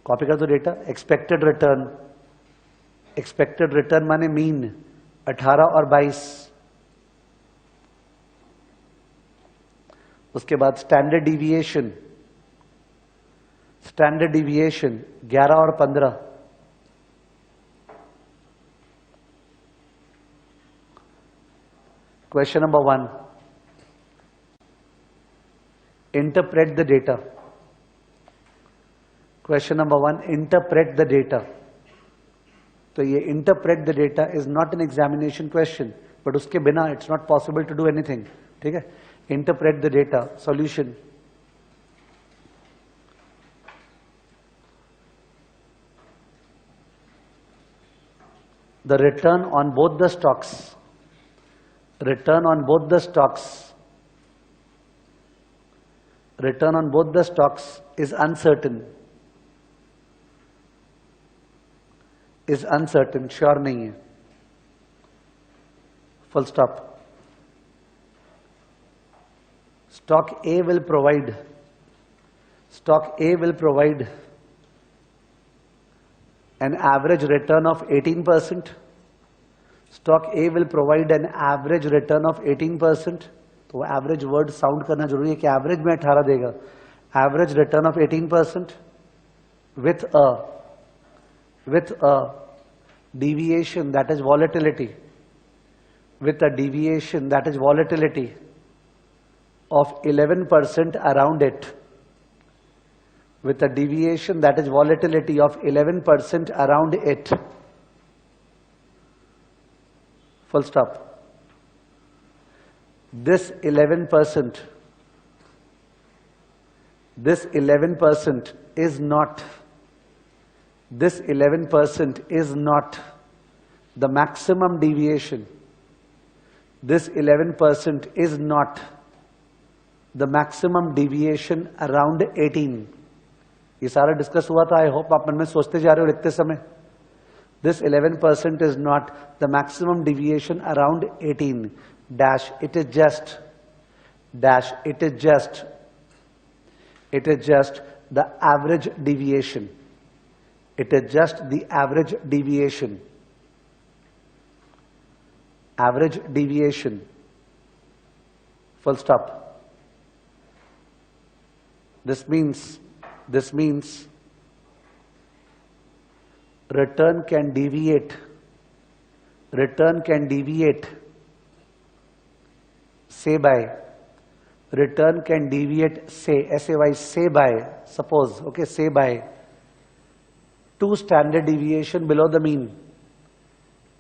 Copy कर दो data. Expected return. Expected return माने mean 18 और 22. उसके बाद standard deviation. Standard deviation 11 और 15. Question number 1. Interpret the data. Question number 1. Interpret the data. तो ये interpret the data is not an examination question, but उसके बिना it's not possible to do anything. ठीक है. Interpret the data. Solution. The return on both the stocks, return on both the stocks, return on both the stocks is uncertain. Is uncertain, sure नहीं है. Full stop. Stock A will provide, stock A will provide an average return of 18%. Stock A will provide an average return of 18%. तो average word sound करना जरूरी है कि average में 18 देगा. Average return of 18% with a deviation that is volatility, with a deviation that is volatility of 11% around it. With a deviation that is volatility of 11% around it. Full stop. This 11% is not, this 11% is not the maximum deviation. This 11% is not the maximum deviation around 18. ये सारा discuss हुआ था. I hope आप मन में सोचते जा रहे हो लिखते समय. This 11% is not the maximum deviation around 18 dash. It is just dash. It is just the average deviation. It is just the average deviation. Average deviation. Full stop. This means return can deviate. Return can deviate. Say by. Return can deviate. Say. S-A-Y. Say by. Suppose. Okay. Say by. 2 standard deviation below the mean.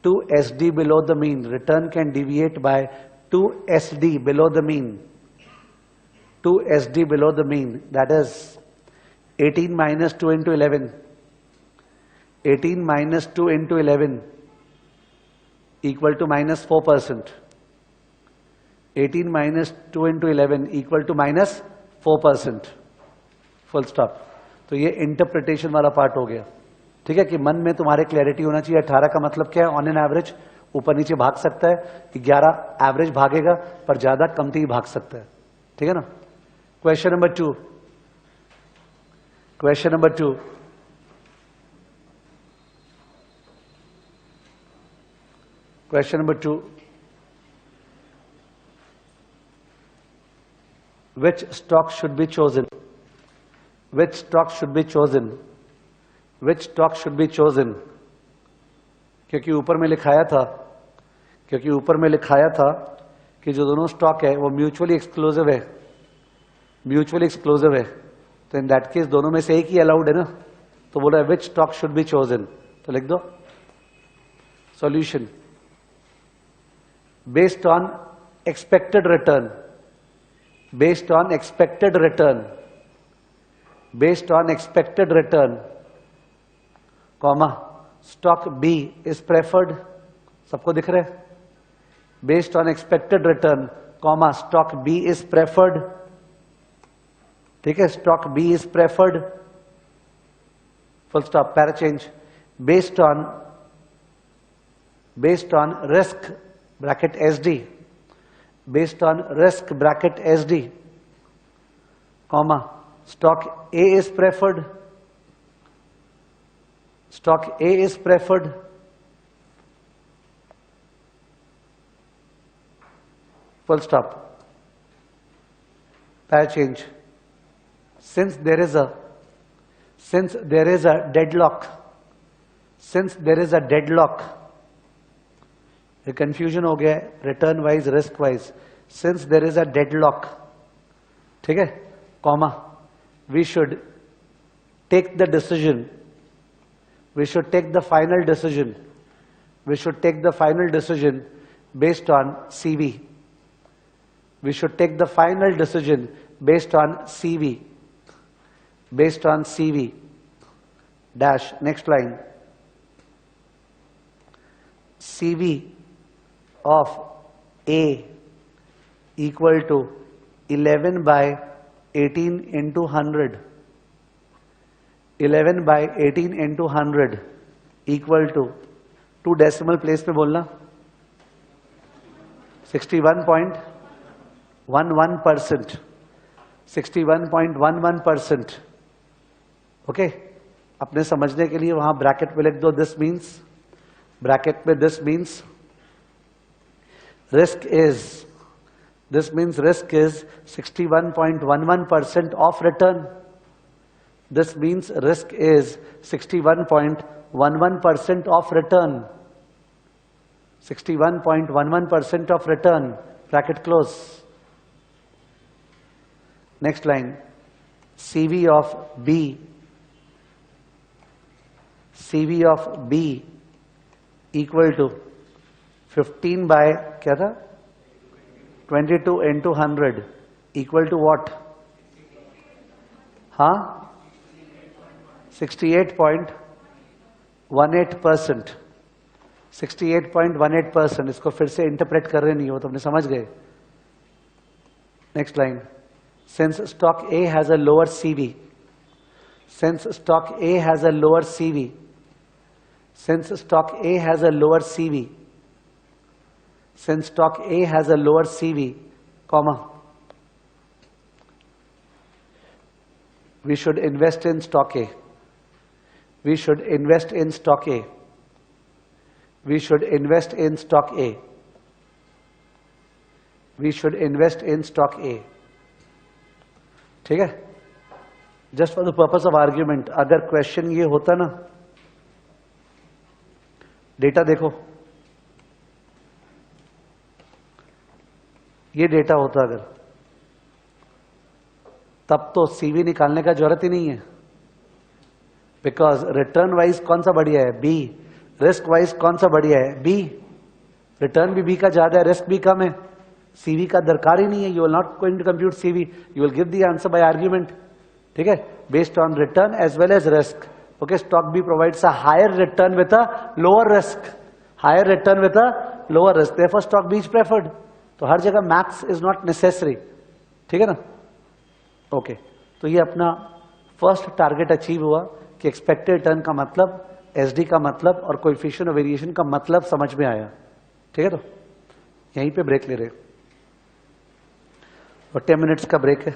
2 SD below the mean. Return can deviate by 2 SD below the mean. 2 SD below the mean. That is 18 minus 2 into 11. 18 minus 2 into 11 equal to minus 4%. 18 minus 2 into 11 equal to minus 4%. Full stop. तो ये interpretation वाला part हो गया. ठीक है. कि मन में तुम्हारे क्लैरिटी होना चाहिए. 18 का मतलब क्या है? ऑन एन एवरेज ऊपर नीचे भाग सकता है. 11 एवरेज भागेगा पर ज्यादा कमती ही भाग सकता है. ठीक है ना. Question number 2. Question number 2. Question number 2. Which stock should be chosen? Which stock should be chosen? Which stock should be chosen? क्योंकि ऊपर में लिखाया था कि जो दोनों स्टॉक है वो म्यूचुअली एक्सक्लूसिव है, तो इन दैट केस दोनों में से एक ही अलाउड है ना, तो बोला which stock should B chosen, तो लिख दो solution based on expected return, comma stock B is preferred, सबको दिख रहा है, based on expected return, comma stock B is preferred, ठीक है, stock B is preferred, full stop, para change, based on risk bracket SD, comma stock A is preferred, full stop, para change, since there is a deadlock, ये confusion हो गया है return wise risk wise, since there is a deadlock, ठीक है, comma we should take the final decision based on CV, based on CV dash, next line, CV of A equal to 11 by 18 into 100, 11 by 18 into 100 equal to 2 decimal place पे बोलना 61.11%, 61.11%, okay, अपने समझने के लिए वहां bracket में लिख दो दिस मीन्स, ब्रैकेट में this means risk is 61.11% of return, this means risk is 61.11% of return, 61.11% of return, bracket close, next line, CV of B equal to 15 by क्या था 22 into 100 equal to what? हाँ 68.18%, 68.18%, इसको फिर से interpret कर रहे नहीं हो तो अपने समझ गए। Next line, since stock A has a lower CV, since stock A has a lower CV, comma, we should invest in stock A, we should invest in stock A, we should invest in stock A, we should invest in stock A, ठीक है, just for the purpose of argument. अगर question ये होता ना, data देखो, ये data होता अगर, तब तो सीवी निकालने का जरूरत ही नहीं है, बिकॉज रिटर्न वाइज कौन सा बढ़िया है? बी। रिस्क वाइज कौन सा बढ़िया है? बी। रिटर्न भी बी का ज्यादा है, रिस्क भी कम है, सीवी का दरकार ही नहीं है। You will not going to compute CV, you will give the answer by argument, ठीक है, based on return as well as risk. Okay, stock B provides a higher return with a lower risk, higher return with a lower risk, therefore stock B is preferred. तो हर जगह maths is not necessary, ठीक है ना। Okay, तो ये अपना first target achieve हुआ कि एक्सपेक्टेड रिटर्न का मतलब, एसडी का मतलब और कोएफिशिएंट ऑफ वेरिएशन का मतलब समझ में आया, ठीक है। तो यहीं पे ब्रेक ले रहे और 10 मिनट्स का ब्रेक है।